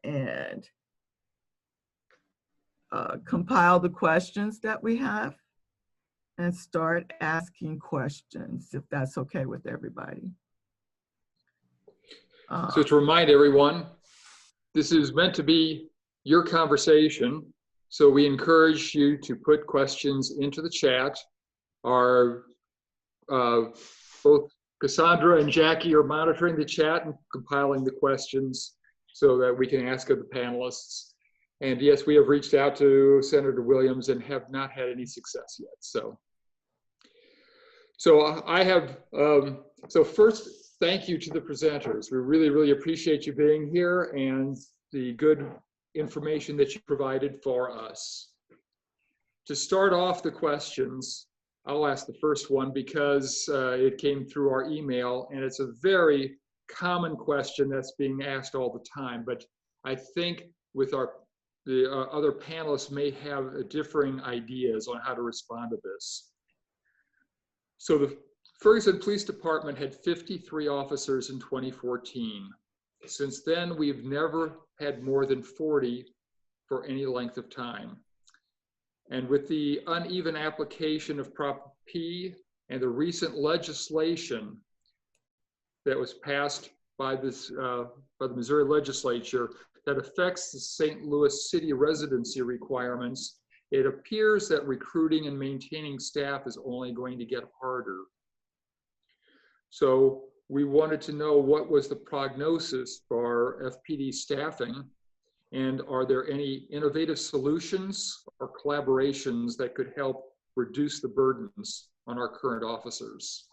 and compile the questions that we have and start asking questions, if that's okay with everybody. So to remind everyone, this is meant to be your conversation. So we encourage you to put questions into the chat. Our both Cassandra and Jackie are monitoring the chat and compiling the questions so that we can ask of the panelists. And yes, we have reached out to Senator Williams and have not had any success yet. So I have, so first, thank you to the presenters. We really, really appreciate you being here and the good information that you provided for us. To start off the questions, I'll ask the first one because it came through our email, and it's a very common question that's being asked all the time, but I think with the other panelists may have differing ideas on how to respond to this. So the Ferguson Police Department had 53 officers in 2014. Since then, we've never had more than 40 for any length of time. And with the uneven application of Prop P and the recent legislation that was passed by the Missouri legislature that affects the St. Louis city residency requirements, it appears that recruiting and maintaining staff is only going to get harder. So we wanted to know what was the prognosis for FPD staffing, and are there any innovative solutions or collaborations that could help reduce the burdens on our current officers?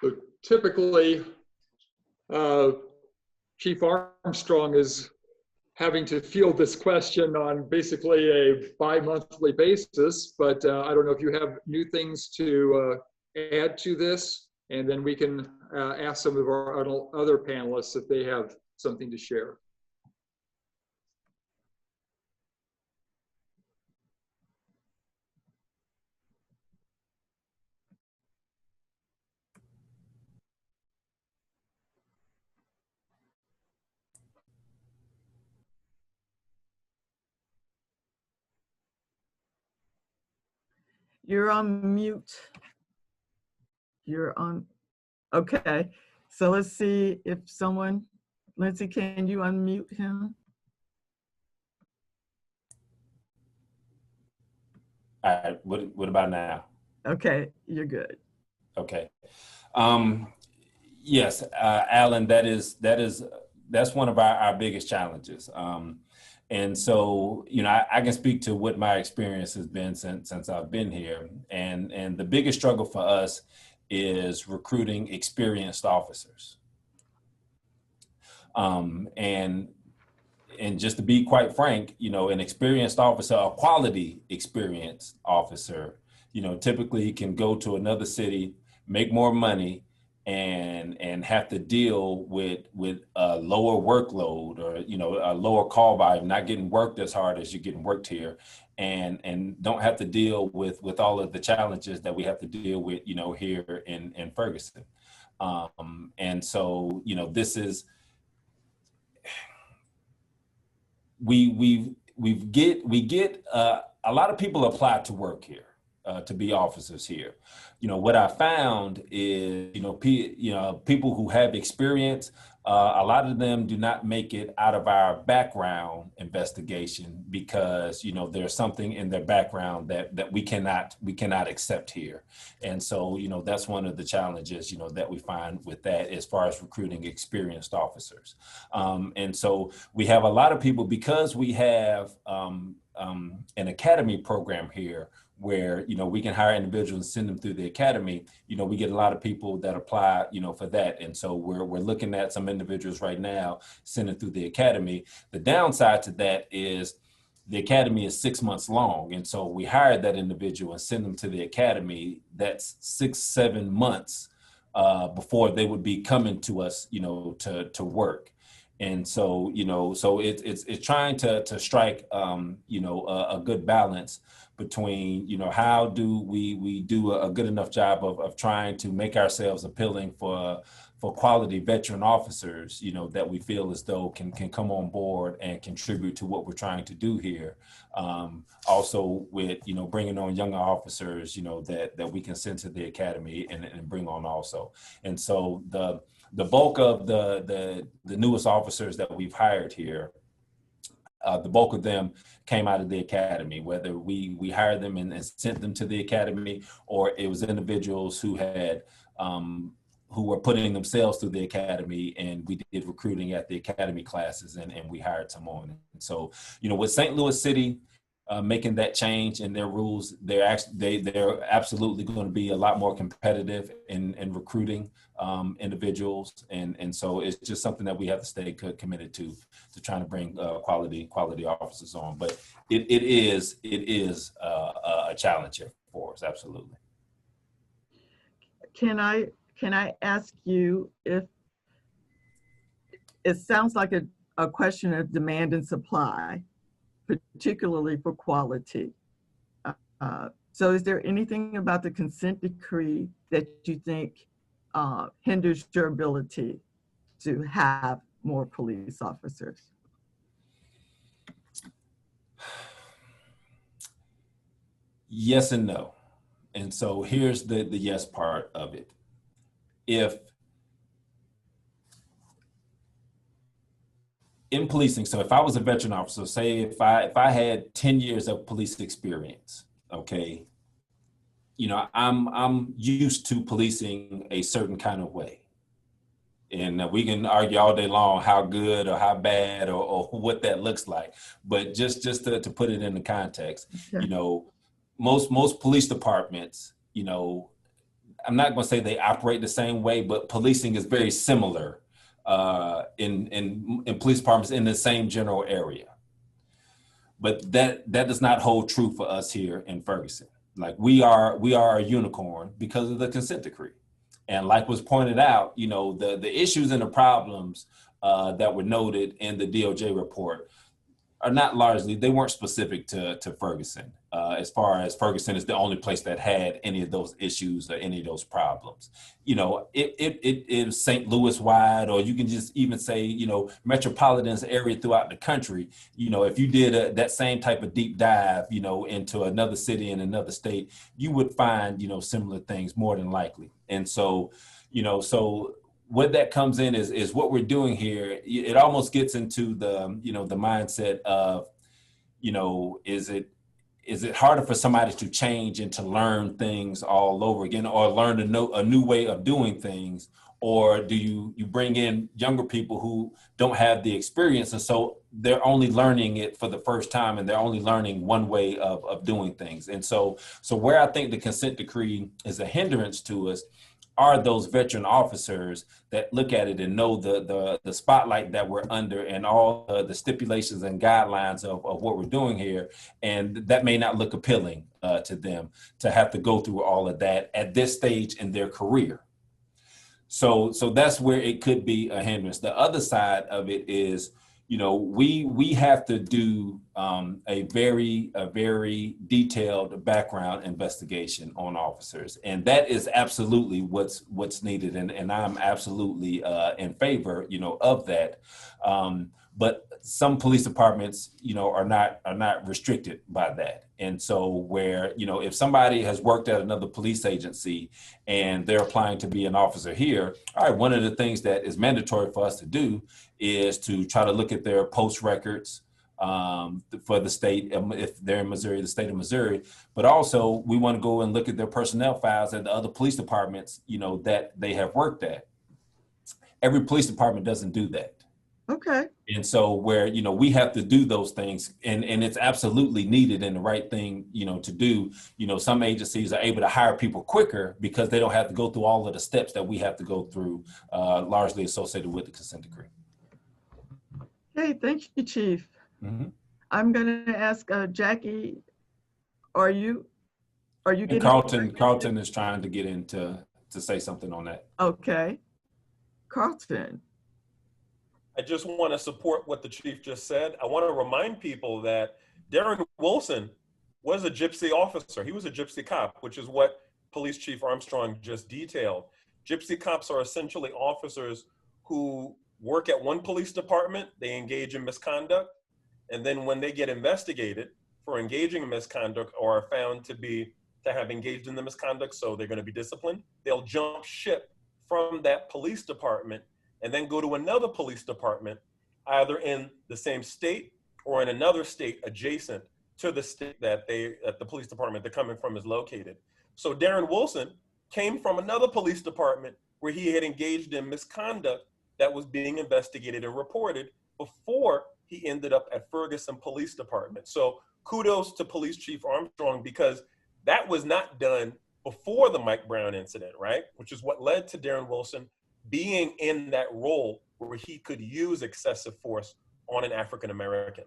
So typically, Chief Armstrong is having to field this question on basically a bi-monthly basis, but I don't know if you have new things to add to this, and then we can ask some of our other panelists if they have something to share. You're on mute. You're on, okay. So let's see if someone, Lindsay, can you unmute him? All right, what about now? Okay, you're good. Okay. Yes, Alan, that's one of our biggest challenges. And so, you know, I can speak to what my experience has been since I've been here. And the biggest struggle for us is recruiting experienced officers. And just to be quite frank, you know, an experienced officer, a quality experienced officer, you know, typically can go to another city, make more money, and have to deal with a lower workload, or, you know, a lower call volume, not getting worked as hard as you're getting worked here, and don't have to deal with all of the challenges that we have to deal with, you know, here in Ferguson. And so, you know, this is, we get a lot of people apply to work here. to be officers here. What I found is, people who have experience, a lot of them do not make it out of our background investigation because, there's something in their background that we cannot accept here. And so, that's one of the challenges, that we find with that as far as recruiting experienced officers. And so we have a lot of people, because we have an academy program here where, we can hire individuals and send them through the academy. We get a lot of people that apply, for that. And so we're looking at some individuals right now sending through the academy. The downside to that is the academy is 6 months long. And so we hired that individual and send them to the academy. That's 6-7 months before they would be coming to us, to work. And so, so it's trying to strike, a good balance between, how do we do a good enough job of trying to make ourselves appealing for quality veteran officers, that we feel as though can come on board and contribute to what we're trying to do here. Also with, bringing on younger officers, that we can send to the academy and bring on also. And so the bulk of the newest officers that we've hired here, the bulk of them came out of the academy, whether we hired them and sent them to the academy, or it was individuals who had who were putting themselves through the academy, and we did recruiting at the academy classes, and we hired some on. And so, with St. Louis City making that change in their rules, they're absolutely going to be a lot more competitive in recruiting individuals, and so it's just something that we have to stay committed to trying to bring quality officers on. But it is a challenge here for us, absolutely. Can I ask you, if it sounds like a question of demand and supply, particularly for quality. So is there anything about the consent decree that you think hinders your ability to have more police officers? Yes and no. And so here's the yes part of it. If in policing, so if I was a veteran officer, say if I had 10 years of police experience, okay, I'm used to policing a certain kind of way. And we can argue all day long how good or how bad or what that looks like. But just to put it into context, okay. Most police departments, I'm not going to say they operate the same way, but policing is very similar in police departments in the same general area. But that does not hold true for us here in Ferguson. Like we are a unicorn because of the consent decree. And like was pointed out, the issues and the problems that were noted in the DOJ report are not largely, they weren't specific to Ferguson, as far as Ferguson is the only place that had any of those issues or any of those problems. It is St. Louis wide, or you can just even say, metropolitan area throughout the country. If you did that same type of deep dive, into another city in another state, you would find, similar things more than likely. And so, so what that comes in is what we're doing here. It almost gets into the mindset of, is it harder for somebody to change and to learn things all over again, or learn a new way of doing things? Or do you bring in younger people who don't have the experience, and so they're only learning it for the first time, and they're only learning one way of doing things? And so where I think the consent decree is a hindrance to us are those veteran officers that look at it and know the spotlight that we're under and all the stipulations and guidelines of what we're doing here. And that may not look appealing to them to have to go through all of that at this stage in their career. So that's where it could be a hindrance. The other side of it is, we have to do a very detailed background investigation on officers, and that is absolutely what's needed, and I'm absolutely in favor, of that. But some police departments, are not restricted by that. And so where, if somebody has worked at another police agency and they're applying to be an officer here, all right, one of the things that is mandatory for us to do is to try to look at their post records for the state, if they're in Missouri, the state of Missouri, but also we want to go and look at their personnel files at the other police departments, that they have worked at. Every police department doesn't do that. Okay. And so where, we have to do those things and it's absolutely needed and the right thing, to do. Some agencies are able to hire people quicker because they don't have to go through all of the steps that we have to go through, largely associated with the consent decree. Hey, thank you, Chief. Mm-hmm. I'm going to ask Jackie, are you And getting Carlton is trying to get in to say something on that. Okay. Carlton. I just want to support what the chief just said. I want to remind people that Darren Wilson was a gypsy officer. He was a gypsy cop, which is what Police Chief Armstrong just detailed. Gypsy cops are essentially officers who work at one police department, they engage in misconduct, and then when they get investigated for engaging in misconduct or are found to have engaged in the misconduct, so they're going to be disciplined, they'll jump ship from that police department and then go to another police department, either in the same state or in another state adjacent to the state that the police department they're coming from is located. So Darren Wilson came from another police department where he had engaged in misconduct that was being investigated and reported before he ended up at Ferguson Police Department. So kudos to Police Chief Armstrong, because that was not done before the Mike Brown incident, right? Which is what led to Darren Wilson being in that role where he could use excessive force on an African-American.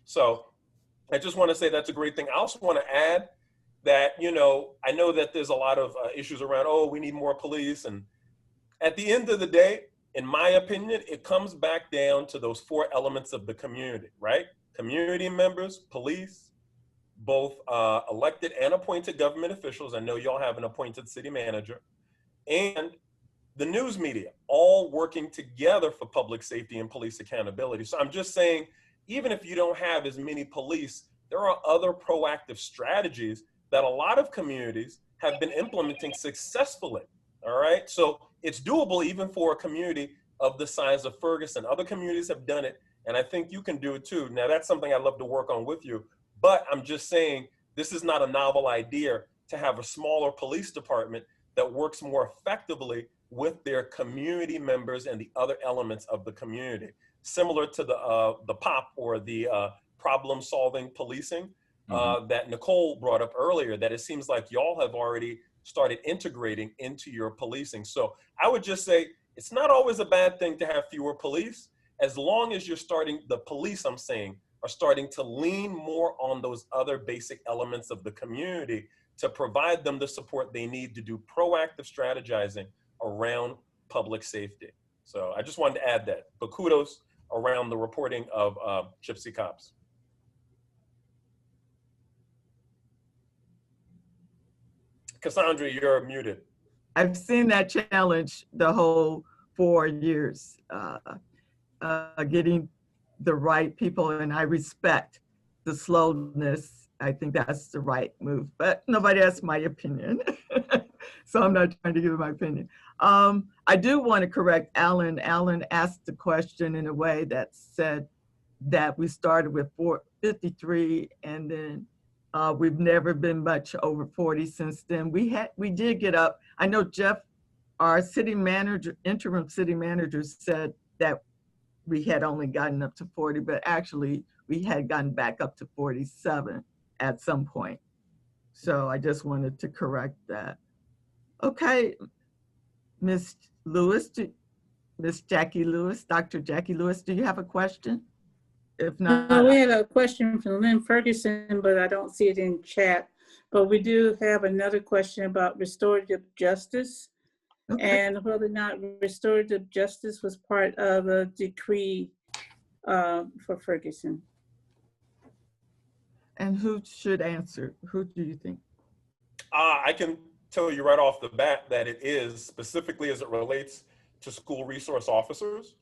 So I just want to say that's a great thing. I also want to add that, I know that there's a lot of issues around, we need more police. And at the end of the day, in my opinion, it comes back down to those 4 elements of the community, right? Community members, police, both elected and appointed government officials. I know y'all have an appointed city manager, and the news media, all working together for public safety and police accountability. So I'm just saying, even if you don't have as many police, there are other proactive strategies that a lot of communities have been implementing successfully, all right? So it's doable even for a community of the size of Ferguson. Other communities have done it, and I think you can do it too. Now, that's something I'd love to work on with you, but I'm just saying, this is not a novel idea to have a smaller police department that works more effectively with their community members and the other elements of the community, similar to the POP or the problem-solving policing that Nicolle brought up earlier, that it seems like y'all have already started integrating into your policing. So I would just say, it's not always a bad thing to have fewer police, as long as the police, I'm saying, are starting to lean more on those other basic elements of the community to provide them the support they need to do proactive strategizing around public safety. So I just wanted to add that, but kudos around the reporting of gypsy cops. Cassandra, you're muted. I've seen that challenge the whole 4 years, getting the right people, and I respect the slowness. I think that's the right move, but nobody asked my opinion. So I'm not trying to give my opinion. I do want to correct Alan. Alan asked the question in a way that said that we started with 53 and then we've never been much over 40 since then. We did get up. I know Jeff, our city manager, interim city manager, said that we had only gotten up to 40, but actually we had gotten back up to 47 at some point. So I just wanted to correct that. Okay, Ms. Lewis, Ms. Jackie Lewis, Dr. Jackie Lewis, do you have a question? If not, we had a question from Lynn Ferguson, but I don't see it in chat. But we do have another question about restorative justice, and whether or not restorative justice was part of a decree for Ferguson. And who should answer? Who do you think? I can tell you right off the bat that it is, specifically as it relates to school resource officers.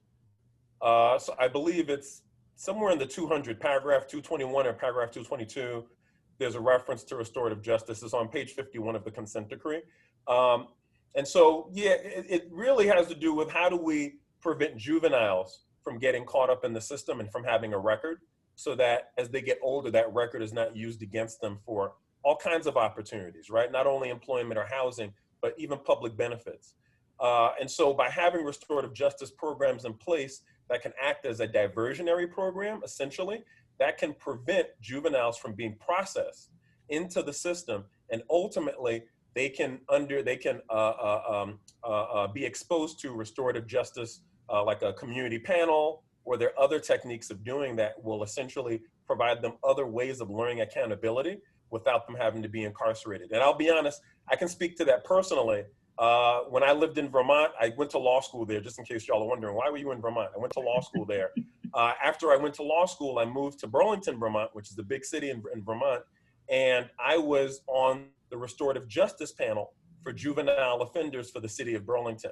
So I believe it's somewhere in the 200, paragraph 221 or paragraph 222, there's a reference to restorative justice. It's on page 51 of the consent decree. And so, yeah, it really has to do with how do we prevent juveniles from getting caught up in the system and from having a record, so that as they get older, that record is not used against them for all kinds of opportunities, right? Not only employment or housing, but even public benefits. And so by having restorative justice programs in place that can act as a diversionary program, essentially, that can prevent juveniles from being processed into the system, and ultimately they can be exposed to restorative justice, like a community panel, or there are other techniques of doing that will essentially provide them other ways of learning accountability without them having to be incarcerated. And I'll be honest, I can speak to that personally. When I lived in Vermont, I went to law school there, just in case y'all are wondering, why were you in Vermont? I went to law school there. After I went to law school, I moved to Burlington, Vermont, which is the big city in Vermont. And I was on the restorative justice panel for juvenile offenders for the city of Burlington.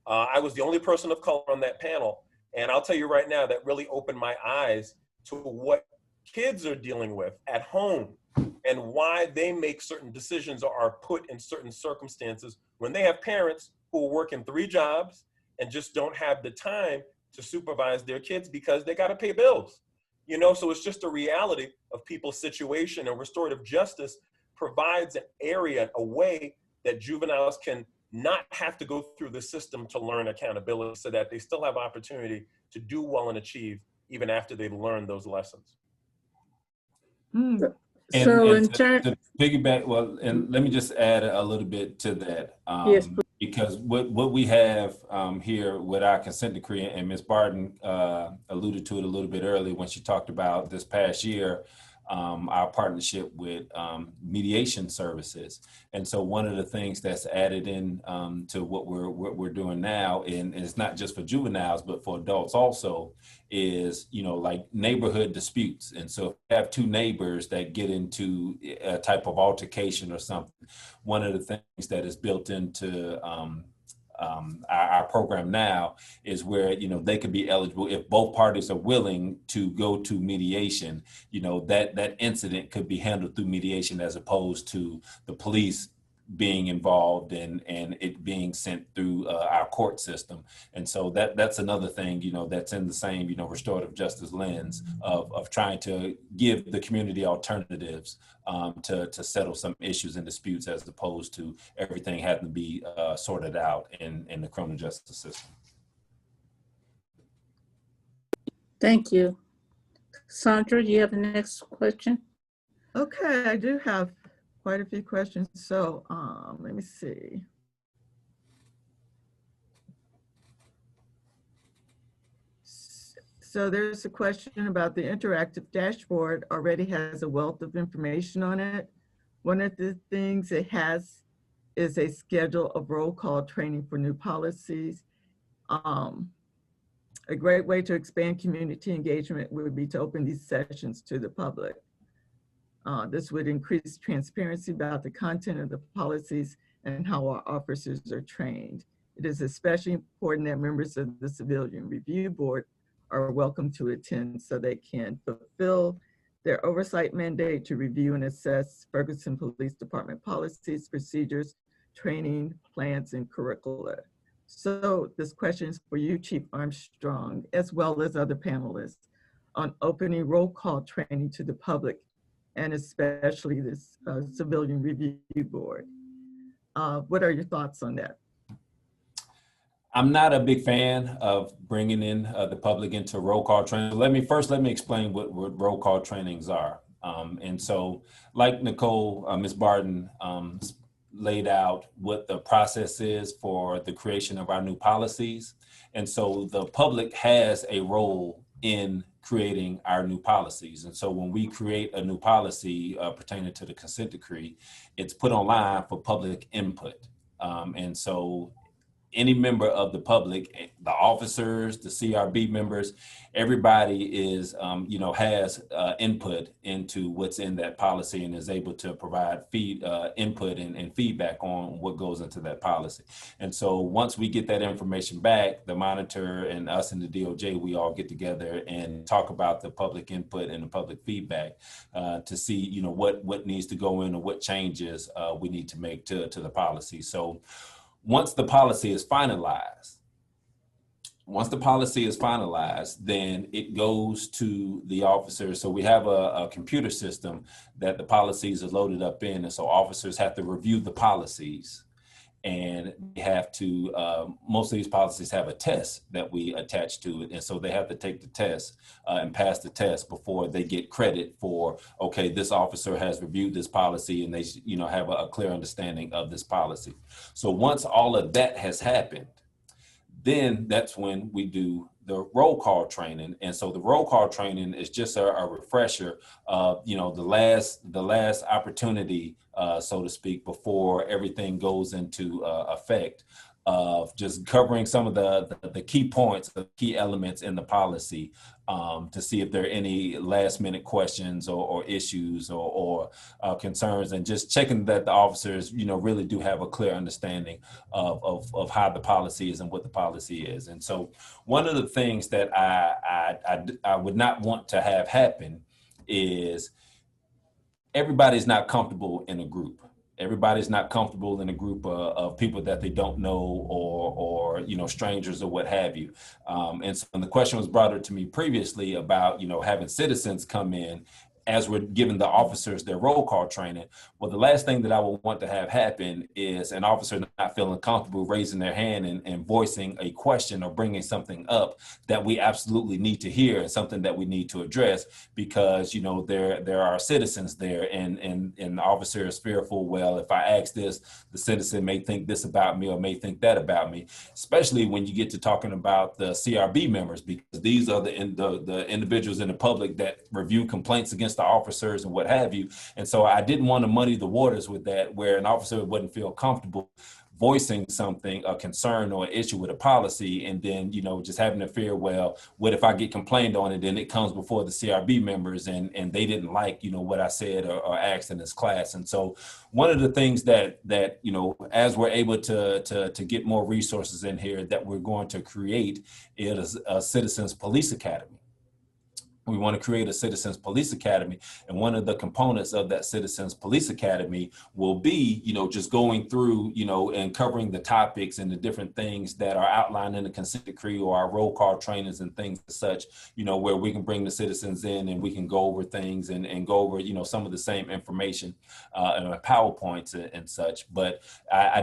I was the only person of color on that panel. And I'll tell you right now, that really opened my eyes to what kids are dealing with at home and why they make certain decisions or are put in certain circumstances when they have parents who are working 3 jobs and just don't have the time to supervise their kids because they got to pay bills. You know, so it's just a reality of people's situation, and restorative justice provides an area, a way that juveniles can not have to go through the system to learn accountability, so that they still have opportunity to do well and achieve even after they've learned those lessons. So in to piggyback, well, and let me just add a little bit to that. Yes, because what we have here with our consent decree, and Ms. Barton alluded to it a little bit earlier when she talked about this past year, our partnership with mediation services. And so one of the things that's added in to what we're doing now, and it's not just for juveniles, but for adults also, is, you know, like neighborhood disputes. And so if you have 2 neighbors that get into a type of altercation or something, one of the things that is built into our program now is where, you know, they could be eligible if both parties are willing to go to mediation. You know, that incident could be handled through mediation as opposed to the police being involved and it being sent through our court system. And so that's another thing, you know, that's in the same, you know, restorative justice lens of trying to give the community alternatives to settle some issues and disputes, as opposed to everything having to be sorted out in the criminal justice system. thank you. Sandra, do you have the next question? Okay, I do have quite a few questions. So let me see. So there's a question about the interactive dashboard already has a wealth of information on it. One of the things it has is a schedule of roll call training for new policies. A great way to expand community engagement would be to open these sessions to the public. This would increase transparency about the content of the policies and how our officers are trained. It is especially important that members of the Civilian Review Board are welcome to attend so they can fulfill their oversight mandate to review and assess Ferguson Police Department policies, procedures, training, plans, and curricula. So this question is for you, Chief Armstrong, as well as other panelists, on opening roll call training to the public, and especially this Civilian Review Board. What are your thoughts on that? I'm not a big fan of bringing in the public into roll call training. Let me explain what roll call trainings are. And so, like Nicolle, Ms. Barton laid out what the process is for the creation of our new policies. And so the public has a role in creating our new policies. And so when we create a new policy pertaining to the consent decree, it's put online for public input. And so any member of the public, the officers, the CRB members, everybody is, has input into what's in that policy and is able to provide input and feedback on what goes into that policy. And so once we get that information back, the monitor and us and the DOJ, we all get together and talk about the public input and the public feedback to see, what needs to go in or what changes we need to make to the policy. So once the policy is finalized, then it goes to the officers. So we have a computer system that the policies are loaded up in. And so officers have to review the policies, and they have to, most of these policies have a test that we attach to it. And so they have to take the test and pass the test before they get credit for, okay, this officer has reviewed this policy and they, have a clear understanding of this policy. So once all of that has happened, then that's when we do the roll call training. And so the roll call training is just a refresher of, the last opportunity, so to speak, before everything goes into effect, of just covering some of the key points, the key elements in the policy, to see if there are any last minute questions or issues or concerns, and just checking that the officers, really do have a clear understanding of how the policy is and what the policy is. And so one of the things that I would not want to have happen is everybody's not comfortable in a group. Everybody's not comfortable in a group of people that they don't know or strangers or what have you. And so when the question was brought up to me previously about, having citizens come in as we're giving the officers their roll call training, well, the last thing that I would want to have happen is an officer not feeling comfortable raising their hand and voicing a question or bringing something up that we absolutely need to hear and something that we need to address because, there are citizens there and the officer is fearful, well, if I ask this, the citizen may think this about me or may think that about me, especially when you get to talking about the CRB members, because these are the individuals in the public that review complaints against the officers and what have you. And so I didn't want to muddy the waters with that, where an officer wouldn't feel comfortable voicing something, a concern or an issue with a policy, and then, just having to fear, well, what if I get complained on it, then it comes before the CRB members and they didn't like, what I said or asked in this class. And so one of the things that as we're able to get more resources in here, that we're going to create is a Citizens Police Academy. We want to create a Citizens Police Academy. And one of the components of that Citizens Police Academy will be, just going through, and covering the topics and the different things that are outlined in the consent decree or our roll call trainings and things as such, where we can bring the citizens in and we can go over things and go over, some of the same information and PowerPoints and such. But I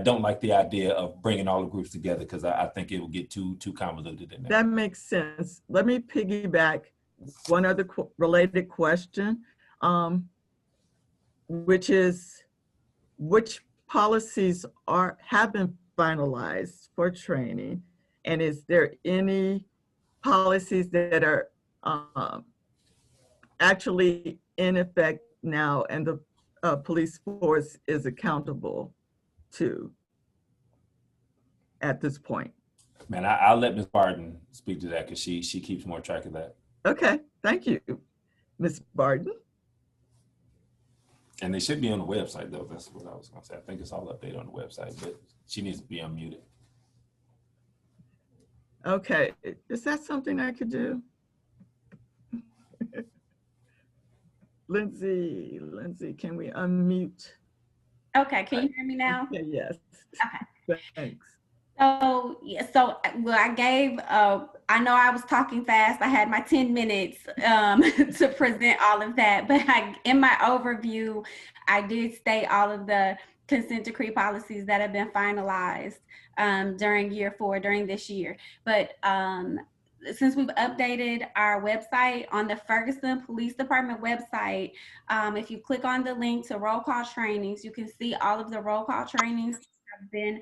don't like the idea of bringing all the groups together because I think it will get too convoluted in there. That makes sense. Let me piggyback one other related question, which is, which policies have been finalized for training, and is there any policies that are actually in effect now and the police force is accountable to at this point? Man, I'll let Ms. Barton speak to that because she keeps more track of that. Okay, thank you, Ms. Barton. And they should be on the website, though. That's what I was going to say. I think it's all updated on the website, but she needs to be unmuted. Okay, is that something I could do? Lindsay, can we unmute? Okay, can you hear me now? Okay, yes. Okay. Thanks. So I gave, I know I was talking fast. I had my 10 minutes to present all of that, but in my overview, I did state all of the consent decree policies that have been finalized during year 4, during this year. But since we've updated our website on the Ferguson Police Department website, if you click on the link to roll call trainings, you can see all of the roll call trainings have been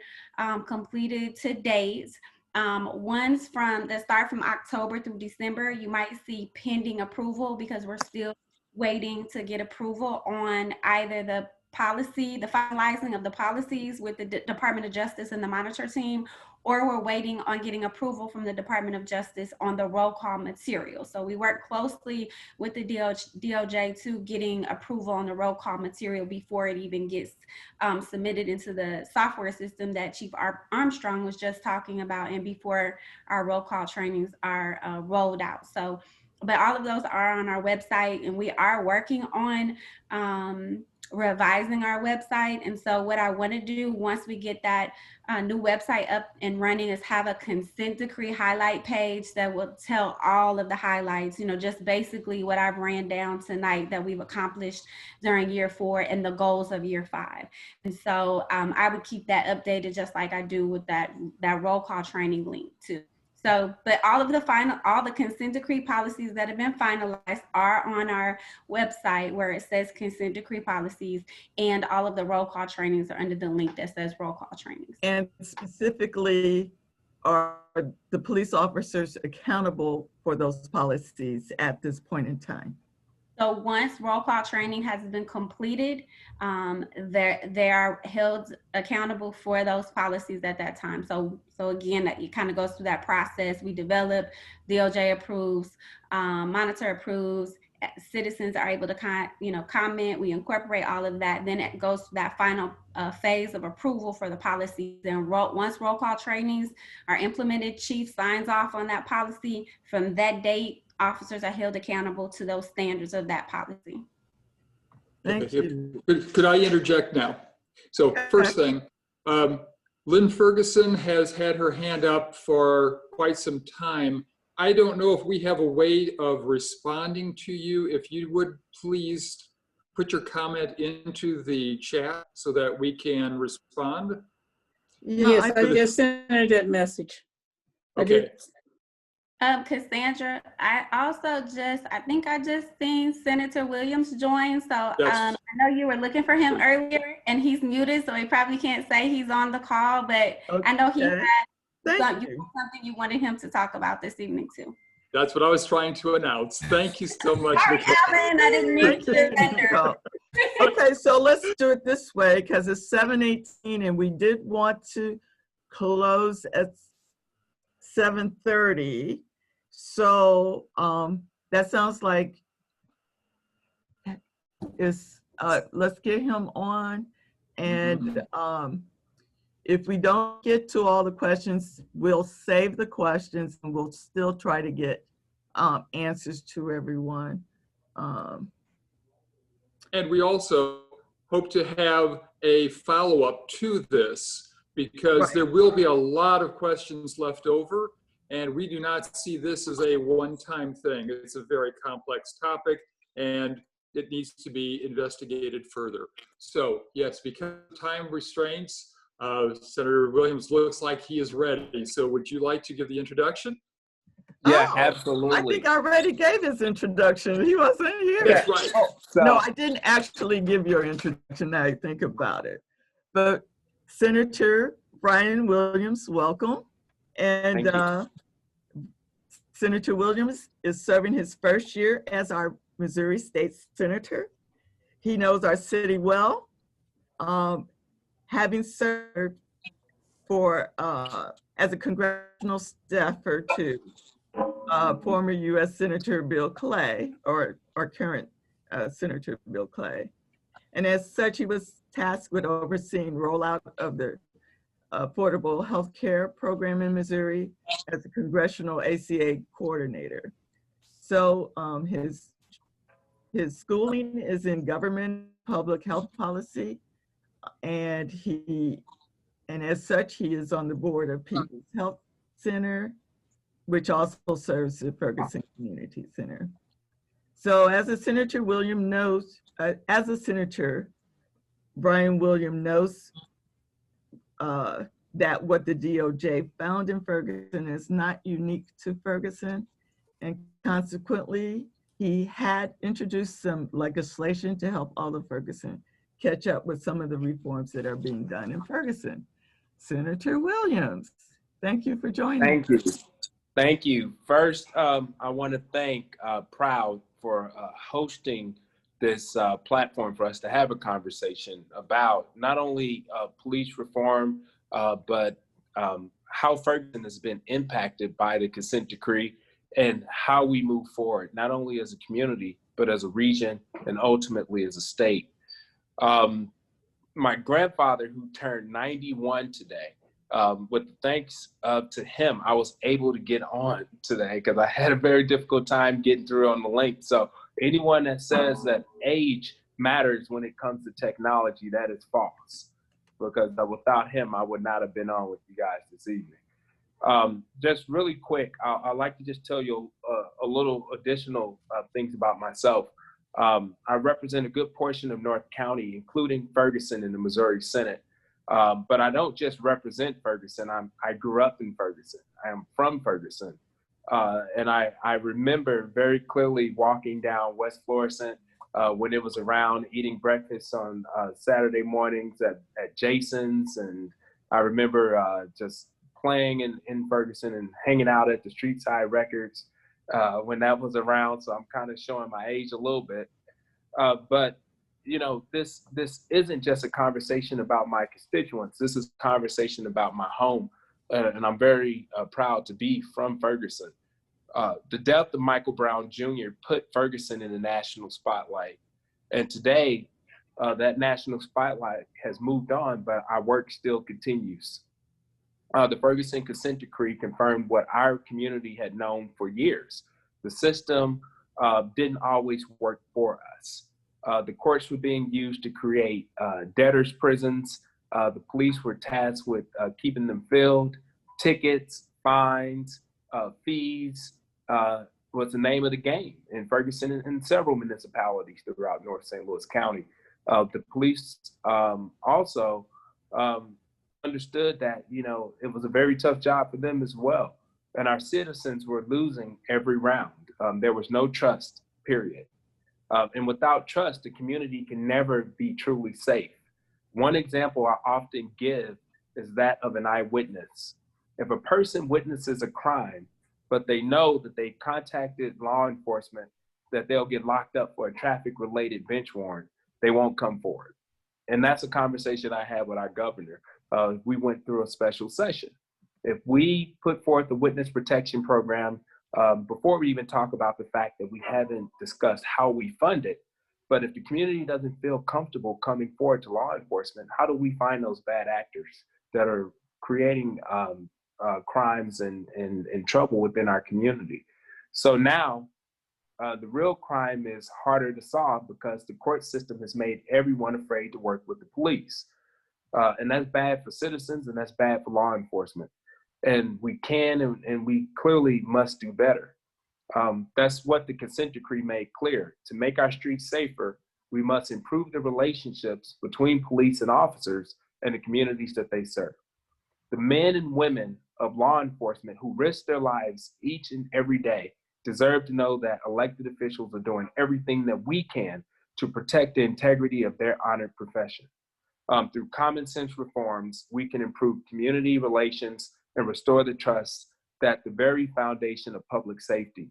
completed to date. Ones that start from October through December, you might see pending approval because we're still waiting to get approval on either the policy, the finalizing of the policies with the Department of Justice and the monitor team, or we're waiting on getting approval from the Department of Justice on the roll call material. So we work closely with the DOJ to getting approval on the roll call material before it even gets submitted into the software system that Chief Armstrong was just talking about, and before our roll call trainings are rolled out. So, but all of those are on our website, and we are working on revising our website. And so what I want to do once we get that new website up and running is have a consent decree highlight page that will tell all of the highlights, you know, just basically what I've ran down tonight that we've accomplished during year 4 and the goals of year 5. And so I would keep that updated just like I do with that roll call training link too. So, but all the consent decree policies that have been finalized are on our website where it says consent decree policies, and all of the roll call trainings are under the link that says roll call trainings. And specifically, are the police officers accountable for those policies at this point in time? So once roll call training has been completed, they are held accountable for those policies at that time. So again, it kind of goes through that process. We develop, DOJ approves, monitor approves, citizens are able to comment, we incorporate all of that. Then it goes to that final phase of approval for the policies. Then once roll call trainings are implemented, chief signs off on that policy. From that date, officers are held accountable to those standards of that policy. Thank you. Could I interject now? So first thing, Lynn Ferguson has had her hand up for quite some time. I don't know if we have a way of responding to you. If you would please put your comment into the chat so that we can respond. Yeah, yes, I just sent her that message. Okay. Cassandra, I think I just seen Senator Williams join. So I know you were looking for him earlier, and he's muted, so he probably can't say he's on the call, but okay. I know he had something you wanted him to talk about this evening too. That's what I was trying to announce. Thank you so much. Sorry, Alan, I didn't mean to. Okay, so let's do it this way because it's 7:18 and we did want to close at 7:30. So that sounds like let's get him on, and if we don't get to all the questions, we'll save the questions and we'll still try to get answers to everyone. And we also hope to have a follow-up to this because there will be a lot of questions left over. And we do not see this as a one-time thing. It's a very complex topic, and it needs to be investigated further. So, yes, because of time restraints, Senator Williams looks like he is ready. So would you like to give the introduction? Yeah, absolutely. I think I already gave his introduction. He wasn't here. That's right. No, I didn't actually give your introduction now I think about it. But Senator Brian Williams, welcome. And Senator Williams is serving his first year as our Missouri State Senator. He knows our city well, having served for as a congressional staffer to former U.S. Senator Bill Clay, or current Senator Bill Clay. And as such, he was tasked with overseeing rollout of the Affordable Health Care Program in Missouri as a congressional ACA coordinator. So his schooling is in government public health policy, and as such, he is on the board of People's Health Center, which also serves the Ferguson Community Center. So as a senator, Brian Williams knows that what the DOJ found in Ferguson is not unique to Ferguson, and consequently, he had introduced some legislation to help all of Ferguson catch up with some of the reforms that are being done in Ferguson. Senator Williams, thank you for joining. Thank you. Thank you. First, I want to thank Proud for hosting this platform for us to have a conversation about not only police reform, but how Ferguson has been impacted by the consent decree and how we move forward, not only as a community, but as a region and ultimately as a state. My grandfather, who turned 91 today, with thanks to him, I was able to get on today because I had a very difficult time getting through on the link. So anyone that says that age matters when it comes to technology, that is false, because without him, I would not have been on with you guys this evening. Just really quick, I'd like to just tell you a little additional things about myself. I represent a good portion of North County, including Ferguson in the Missouri Senate. But I don't just represent Ferguson. I grew up in Ferguson. I am from Ferguson. And I remember very clearly walking down West Florissant when it was around, eating breakfast on Saturday mornings at Jason's. And I remember just playing in Ferguson and hanging out at the Street Side Records when that was around. So I'm kind of showing my age a little bit. But you know, this isn't just a conversation about my constituents. This is a conversation about my home. And I'm very proud to be from Ferguson. The death of Michael Brown Jr. put Ferguson in the national spotlight. And today, that national spotlight has moved on, but our work still continues. The Ferguson Consent Decree confirmed what our community had known for years. The system didn't always work for us. The courts were being used to create debtors' prisons. The police were tasked with keeping them filled. Tickets, fines, fees was the name of the game in Ferguson and several municipalities throughout North St. Louis County. The police also understood that, you know, it was a very tough job for them as well. And our citizens were losing every round. There was no trust, period. And without trust, the community can never be truly safe. One example I often give is that of an eyewitness. If a person witnesses a crime, but they know that they contacted law enforcement, that they'll get locked up for a traffic-related bench warrant, they won't come forward. And that's a conversation I had with our governor. We went through a special session. If we put forth a witness protection program, before we even talk about the fact that we haven't discussed how we fund it, but if the community doesn't feel comfortable coming forward to law enforcement, how do we find those bad actors that are creating crimes and trouble within our community? So now the real crime is harder to solve because the court system has made everyone afraid to work with the police. And that's bad for citizens and that's bad for law enforcement. And we can and we clearly must do better. That's what the consent decree made clear. To make our streets safer, we must improve the relationships between police and officers and the communities that they serve. The men and women of law enforcement who risk their lives each and every day deserve to know that elected officials are doing everything that we can to protect the integrity of their honored profession. Through common sense reforms, we can improve community relations and restore the trust that the very foundation of public safety.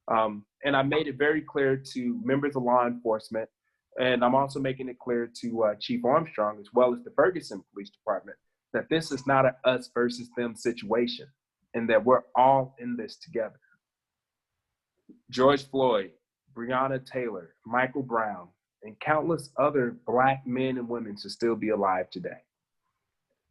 And I made it very clear to members of law enforcement, and I'm also making it clear to Chief Armstrong, as well as the Ferguson Police Department, that this is not an us versus them situation, and that we're all in this together. George Floyd, Breonna Taylor, Michael Brown, and countless other Black men and women should still be alive today.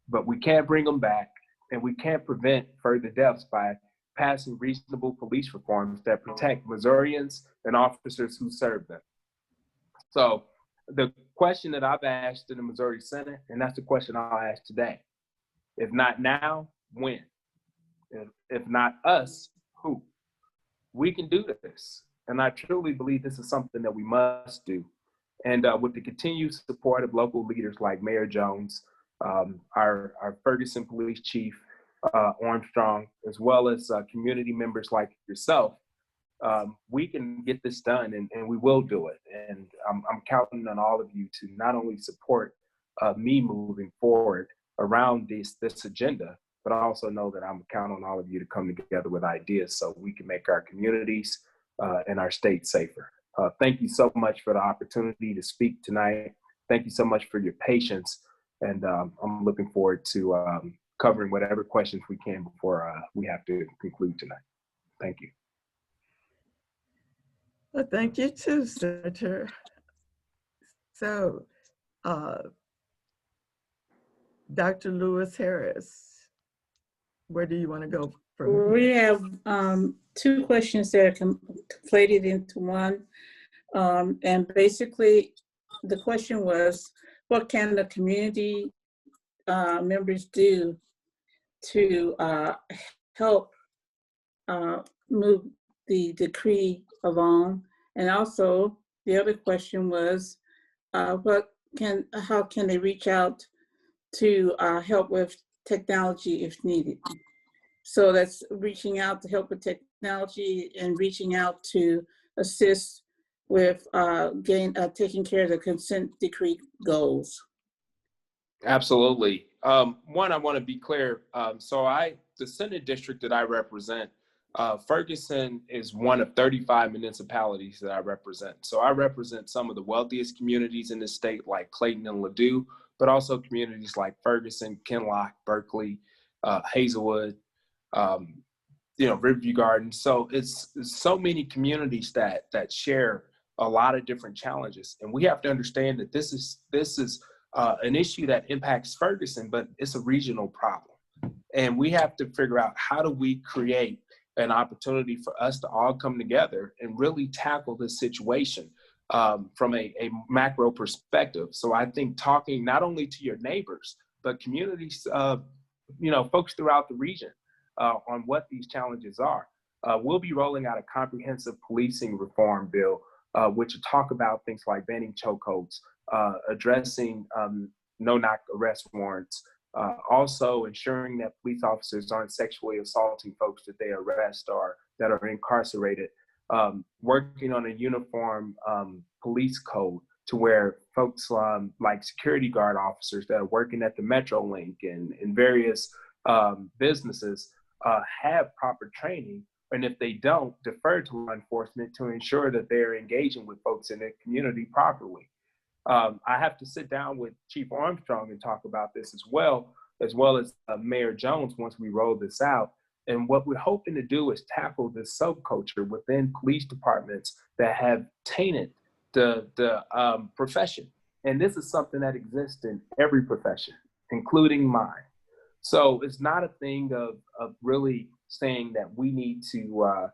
But we can't bring them back, and we can't prevent further deaths by passing reasonable police reforms that protect Missourians and officers who serve them. So the question that I've asked in the Missouri Senate, and that's the question I'll ask today: if not now, when? If not us, who? We can do this. And I truly believe this is something that we must do. And with the continued support of local leaders like Mayor Jones, our Ferguson Police Chief, Armstrong, as well as community members like yourself, we can get this done, and we will do it. And I'm counting on all of you to not only support me moving forward around this agenda, but I also know that I'm counting on all of you to come together with ideas so we can make our communities and our state safer. Thank you so much for the opportunity to speak tonight. Thank you so much for your patience. And I'm looking forward to covering whatever questions we can before we have to conclude tonight. Thank you. Well, thank you too, Senator. So, Dr. Lewis Harris, where do you want to go from here? We have two questions that are conflated into one. And basically, the question was, what can the community members do to help move the decree along? And also, the other question was, how can they reach out to help with technology if needed? So that's reaching out to help with technology and reaching out to assist with taking care of the consent decree goals. Absolutely. One, I want to be clear. The Senate district that I represent, Ferguson is one of 35 municipalities that I represent. So I represent some of the wealthiest communities in the state, like Clayton and Ladue, but also communities like Ferguson, Kinloch, Berkeley, Hazelwood, Riverview Gardens. So it's so many communities that share a lot of different challenges, and we have to understand that this is an issue that impacts Ferguson, but it's a regional problem, and we have to figure out how do we create an opportunity for us to all come together and really tackle this situation from a macro perspective. So I think talking not only to your neighbors, but communities, folks throughout the region on what these challenges are. We'll be rolling out a comprehensive policing reform bill, which will talk about things like banning chokeholds, addressing no-knock arrest warrants, also ensuring that police officers aren't sexually assaulting folks that they arrest or that are incarcerated, working on a uniform police code to where folks like security guard officers that are working at the Metrolink and in various businesses have proper training, and if they don't, defer to law enforcement to ensure that they're engaging with folks in their community properly. I have to sit down with Chief Armstrong and talk about this as well as Mayor Jones once we roll this out. And what we're hoping to do is tackle this subculture within police departments that have tainted the profession. And this is something that exists in every profession, including mine. So it's not a thing of really saying that we need to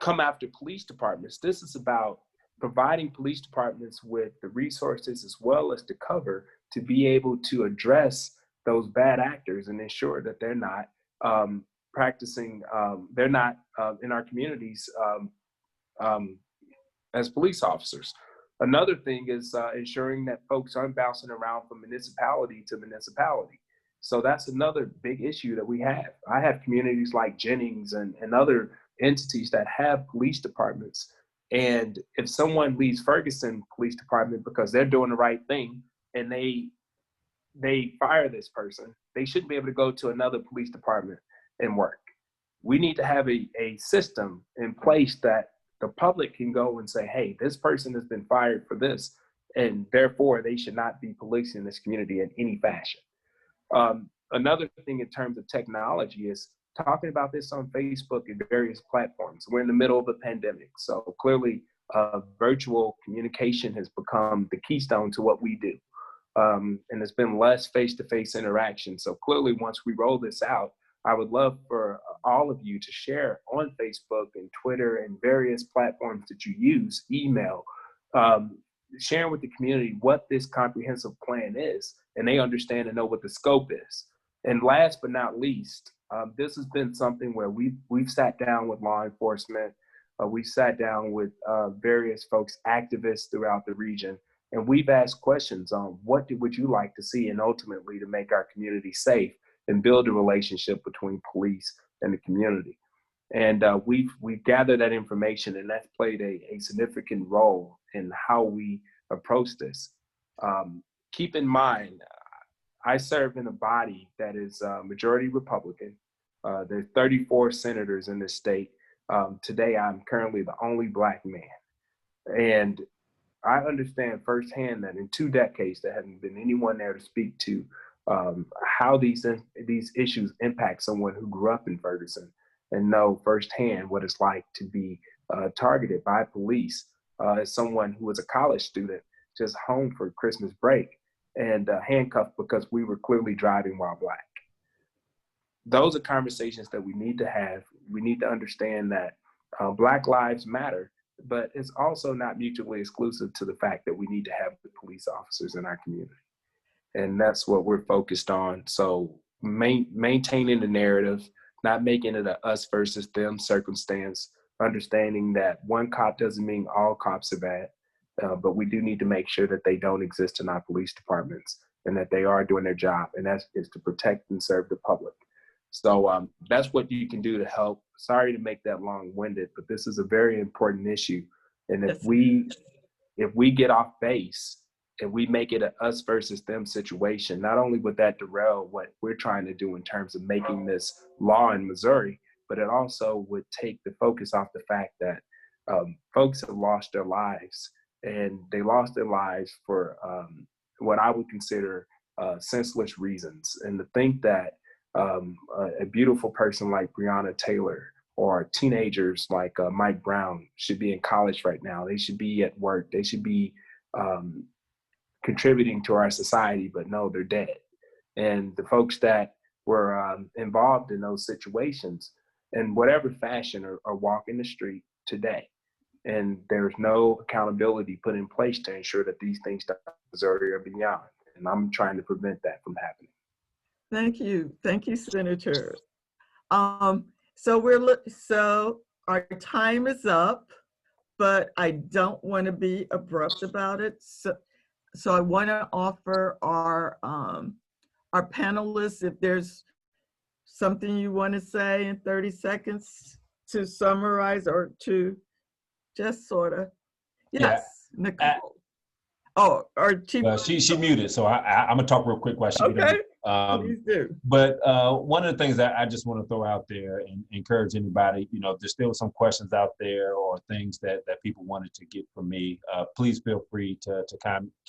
come after police departments. This is about providing police departments with the resources as well as the cover to be able to address those bad actors and ensure that they're not they're not in our communities as police officers. Another thing is ensuring that folks aren't bouncing around from municipality to municipality. So that's another big issue that we have. I have communities like Jennings and other entities that have police departments. And if someone leaves Ferguson Police Department because they're doing the right thing and they fire this person, they shouldn't be able to go to another police department and work. We need to have a system in place that the public can go and say, hey, this person has been fired for this, and therefore they should not be policing this community in any fashion. Another thing in terms of technology is talking about this on Facebook and various platforms. We're in the middle of a pandemic, so clearly virtual communication has become the keystone to what we do. And there's been less face-to-face interaction. So clearly once we roll this out, I would love for all of you to share on Facebook and Twitter and various platforms that you use, email, sharing with the community what this comprehensive plan is, and they understand and know what the scope is. And last but not least, this has been something where we've sat down with law enforcement, we've sat down with various folks, activists throughout the region, and we've asked questions on what would you like to see, and ultimately to make our community safe and build a relationship between police and the community. And we've gathered that information, and that's played a significant role in how we approach this. Keep in mind, I serve in a body that is majority Republican. There's 34 senators in this state. Today, I'm currently the only Black man. And I understand firsthand that in 2 decades, there hasn't been anyone there to speak to how these issues impact someone who grew up in Ferguson and know firsthand what it's like to be targeted by police as someone who was a college student just home for Christmas break and handcuffed because we were clearly driving while Black. Those are conversations that we need to have. We need to understand that Black lives matter, but it's also not mutually exclusive to the fact that we need to have the police officers in our community. And that's what we're focused on. So maintaining the narrative, not making it a us versus them circumstance, understanding that one cop doesn't mean all cops are bad, but we do need to make sure that they don't exist in our police departments and that they are doing their job, and that is to protect and serve the public. So that's what you can do to help. Sorry to make that long-winded, but this is a very important issue. And if we get off base and we make it a us versus them situation, not only would that derail what we're trying to do in terms of making this law in Missouri, but it also would take the focus off the fact that folks have lost their lives, and they lost their lives for what I would consider senseless reasons. And to think that a beautiful person like Breonna Taylor or teenagers like Mike Brown should be in college right now. They should be at work. They should be contributing to our society, but no, they're dead. And the folks that were involved in those situations in whatever fashion are walking the street today. And there's no accountability put in place to ensure that these things in Missouri are beyond. And I'm trying to prevent that from happening. Thank you, Senator. So our time is up, but I don't want to be abrupt about it. So I want to offer our panelists, if there's something you want to say in 30 seconds to summarize or to just sort of, yes, yeah. Nicolle. Or Chief. She muted, so I'm gonna talk real quick while she Okay. Please do. But one of the things that I just want to throw out there and encourage anybody, if there's still some questions out there or things that people wanted to get from me, please feel free to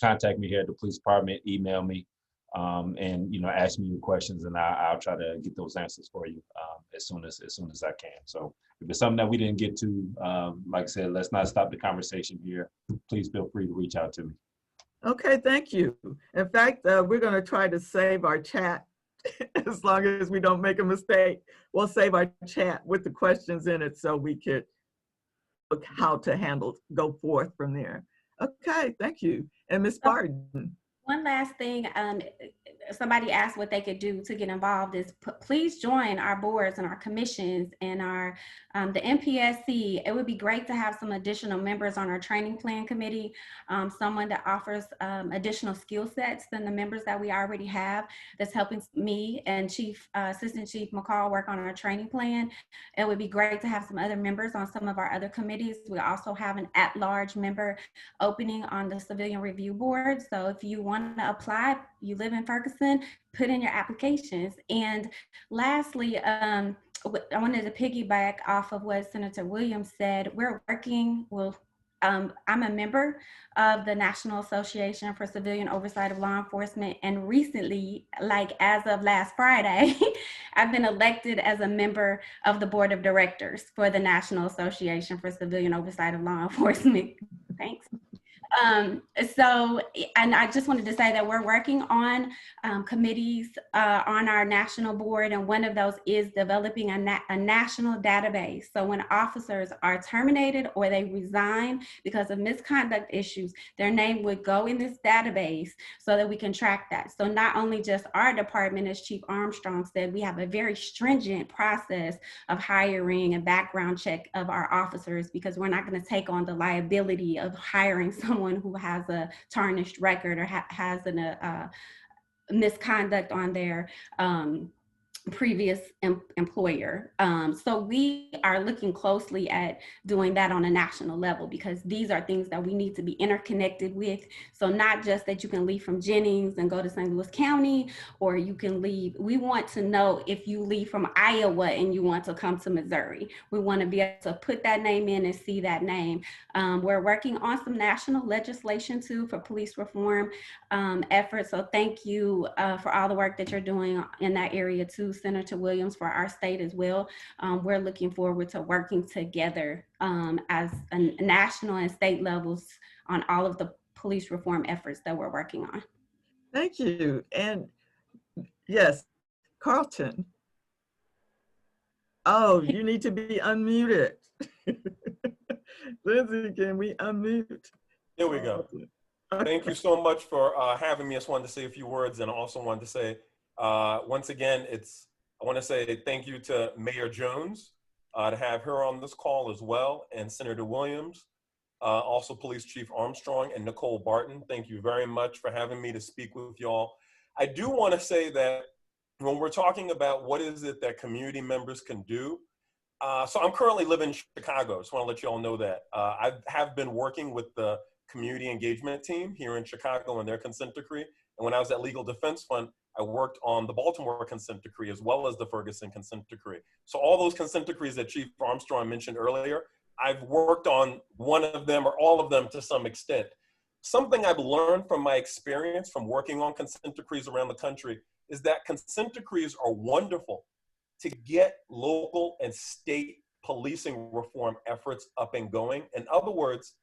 contact me here at the police department, email me, and ask me your questions, and I'll try to get those answers for you as soon as I can. So if it's something that we didn't get to, like I said, let's not stop the conversation here. Please feel free to reach out to me. Okay, thank you. In fact, we're going to try to save our chat as long as we don't make a mistake. We'll save our chat with the questions in it so we could look how to go forth from there. Okay, thank you. And Ms. Barton. One last thing, somebody asked what they could do to get involved is please join our boards and our commissions and the MPSC. It would be great to have some additional members on our training plan committee, someone that offers additional skill sets than the members that we already have, that's helping me and Assistant Chief McCall work on our training plan. It would be great to have some other members on some of our other committees. We also have an at-large member opening on the Civilian Review Board. So if you want to apply, you live in Ferguson, put in your applications. And lastly, I wanted to piggyback off of what Senator Williams said. We're working, I'm a member of the National Association for Civilian Oversight of Law Enforcement, and recently, like as of last Friday, I've been elected as a member of the board of directors for the National Association for Civilian Oversight of Law Enforcement. Thanks. And I just wanted to say that we're working on committees on our national board, and one of those is developing a national database. So when officers are terminated or they resign because of misconduct issues, their name would go in this database so that we can track that. So not only just our department, as Chief Armstrong said, we have a very stringent process of hiring and background check of our officers, because we're not going to take on the liability of hiring someone who has a tarnished record or has an misconduct on their previous employer. So we are looking closely at doing that on a national level, because these are things that we need to be interconnected with. So not just that you can leave from Jennings and go to St. Louis County, or you can leave. We want to know if you leave from Iowa and you want to come to Missouri. We want to be able to put that name in and see that name. We're working on some national legislation too for police reform efforts. So thank you for all the work that you're doing in that area too, Senator Williams, for our state as well. We're looking forward to working together as a national and state levels on all of the police reform efforts that we're working on. Thank you. And yes, Carlton. Oh, you need to be unmuted. Lindsay, can we unmute? There we go. Thank you so much for having me. I just wanted to say a few words, and also wanted to say, once again, I want to say thank you to Mayor Jones to have her on this call as well, and Senator Williams, also Police Chief Armstrong and Nicolle Barton. Thank you very much for having me to speak with y'all. I do want to say that when we're talking about what is it that community members can do, so I'm currently living in Chicago. Just want to let you all know that. I have been working with the community engagement team here in Chicago and their consent decree. And when I was at Legal Defense Fund, I worked on the Baltimore consent decree as well as the Ferguson consent decree. So all those consent decrees that Chief Armstrong mentioned earlier, I've worked on one of them or all of them to some extent. Something I've learned from my experience from working on consent decrees around the country is that consent decrees are wonderful to get local and state policing reform efforts up and going. In other words,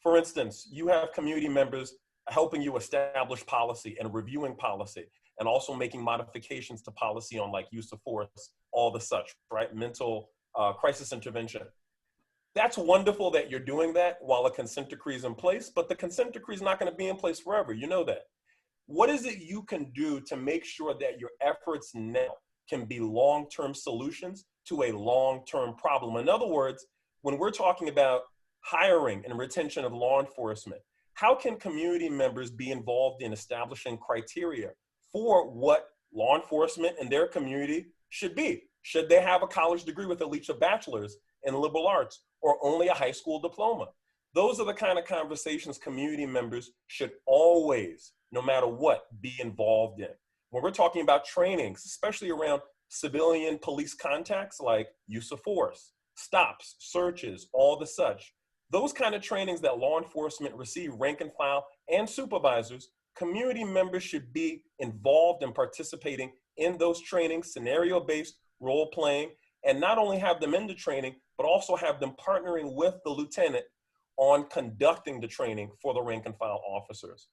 for instance, you have community members helping you establish policy and reviewing policy, and also making modifications to policy on like use of force, all the such, right? Mental crisis intervention. That's wonderful that you're doing that while a consent decree is in place, but the consent decree is not going to be in place forever. You know that. What is it you can do to make sure that your efforts now can be long-term solutions to a long-term problem? In other words, when we're talking about hiring and retention of law enforcement, how can community members be involved in establishing criteria for what law enforcement in their community should be? Should they have a college degree with at least a bachelor's in liberal arts, or only a high school diploma? Those are the kind of conversations community members should always, no matter what, be involved in. When we're talking about trainings, especially around civilian police contacts like use of force, stops, searches, all the such, those kind of trainings that law enforcement receive, rank and file and supervisors, community members should be involved in participating in those trainings, scenario-based role playing, and not only have them in the training, but also have them partnering with the lieutenant on conducting the training for the rank and file officers.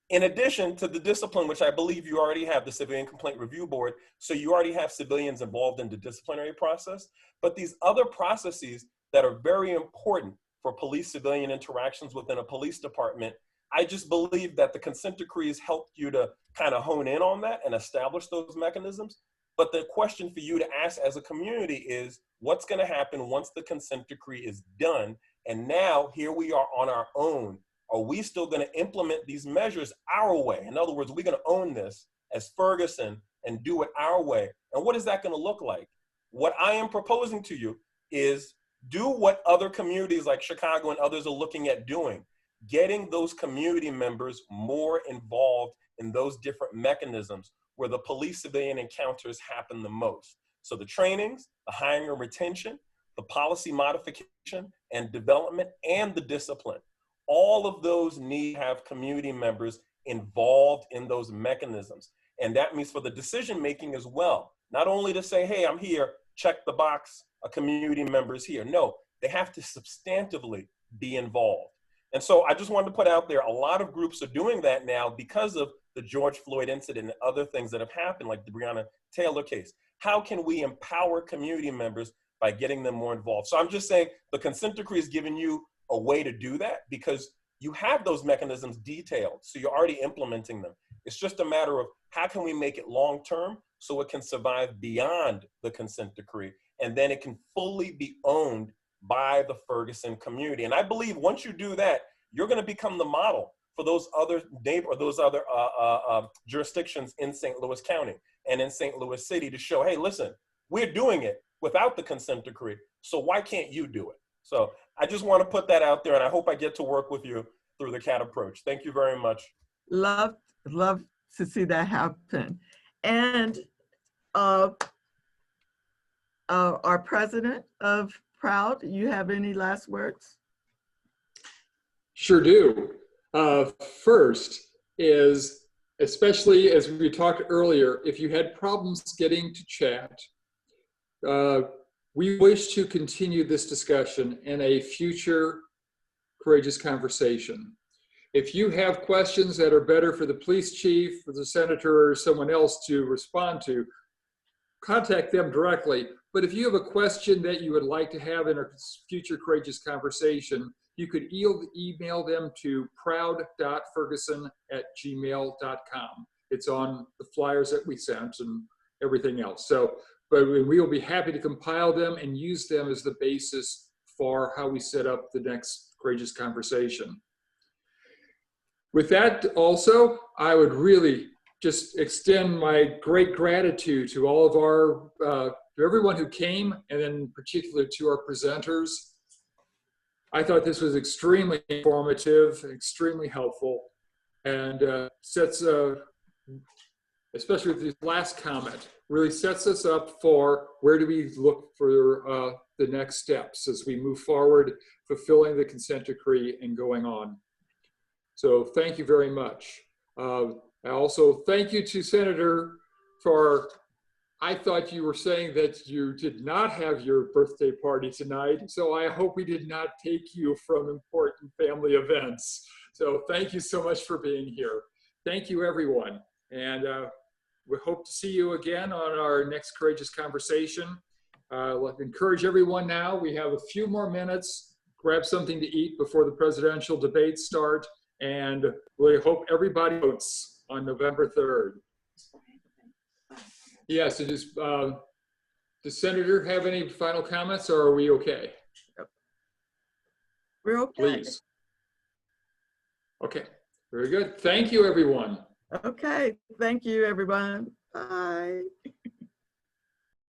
In addition to the discipline, which I believe you already have, the Civilian Complaint Review Board, so you already have civilians involved in the disciplinary process, but these other processes that are very important for police-civilian interactions within a police department, I just believe that the consent decrees helped you to kind of hone in on that and establish those mechanisms. But the question for you to ask as a community is, what's going to happen once the consent decree is done? And now here we are on our own. Are we still going to implement these measures our way? In other words, are we going to own this as Ferguson and do it our way? And what is that going to look like? What I am proposing to you is do what other communities like Chicago and others are looking at doing, getting those community members more involved in those different mechanisms where the police-civilian encounters happen the most. So the trainings, the hiring and retention, the policy modification and development, and the discipline. All of those need to have community members involved in those mechanisms. And that means for the decision-making as well, not only to say, hey, I'm here, check the box, a community member is here. No, they have to substantively be involved. And so I just wanted to put out there, a lot of groups are doing that now because of the George Floyd incident and other things that have happened, like the Breonna Taylor case. How can we empower community members by getting them more involved? So I'm just saying the consent decree is giving you a way to do that because you have those mechanisms detailed, so you're already implementing them. It's just a matter of how can we make it long-term so it can survive beyond the consent decree, and then it can fully be owned by the Ferguson community. And I believe once you do that, you're going to become the model for those other jurisdictions in St. Louis County and in St. Louis City to show, hey, listen, we're doing it without the consent decree. So why can't you do it? So I just want to put that out there, and I hope I get to work with you through the CAT approach. Thank you very much. Love to see that happen. And our president of Proud, you have any last words? Sure do. First is, especially as we talked earlier, if you had problems getting to chat, we wish to continue this discussion in a future courageous conversation. If you have questions that are better for the police chief, for the senator, or someone else to respond to, contact them directly. But if you have a question that you would like to have in a future courageous conversation, you could email them to proud.ferguson@gmail.com. It's on the flyers that we sent and everything else. So, but we will be happy to compile them and use them as the basis for how we set up the next courageous conversation. With that also, I would really just extend my great gratitude to all of our, to everyone who came, and then in particular to our presenters. I thought this was extremely informative, extremely helpful, and sets, especially with this last comment, really sets us up for where do we look for the next steps as we move forward, fulfilling the consent decree and going on. So thank you very much. I also thank you to Senator for, I thought you were saying that you did not have your birthday party tonight, so I hope we did not take you from important family events. So thank you so much for being here. Thank you, everyone. And we hope to see you again on our next courageous conversation. Let's encourage everyone now. We have a few more minutes. Grab something to eat before the presidential debates start. And we hope everybody votes on November 3rd. Yeah, so just, does Senator have any final comments, or are we okay? We're okay. Please. Okay, very good. Thank you, everyone. Okay, thank you, everyone. Bye.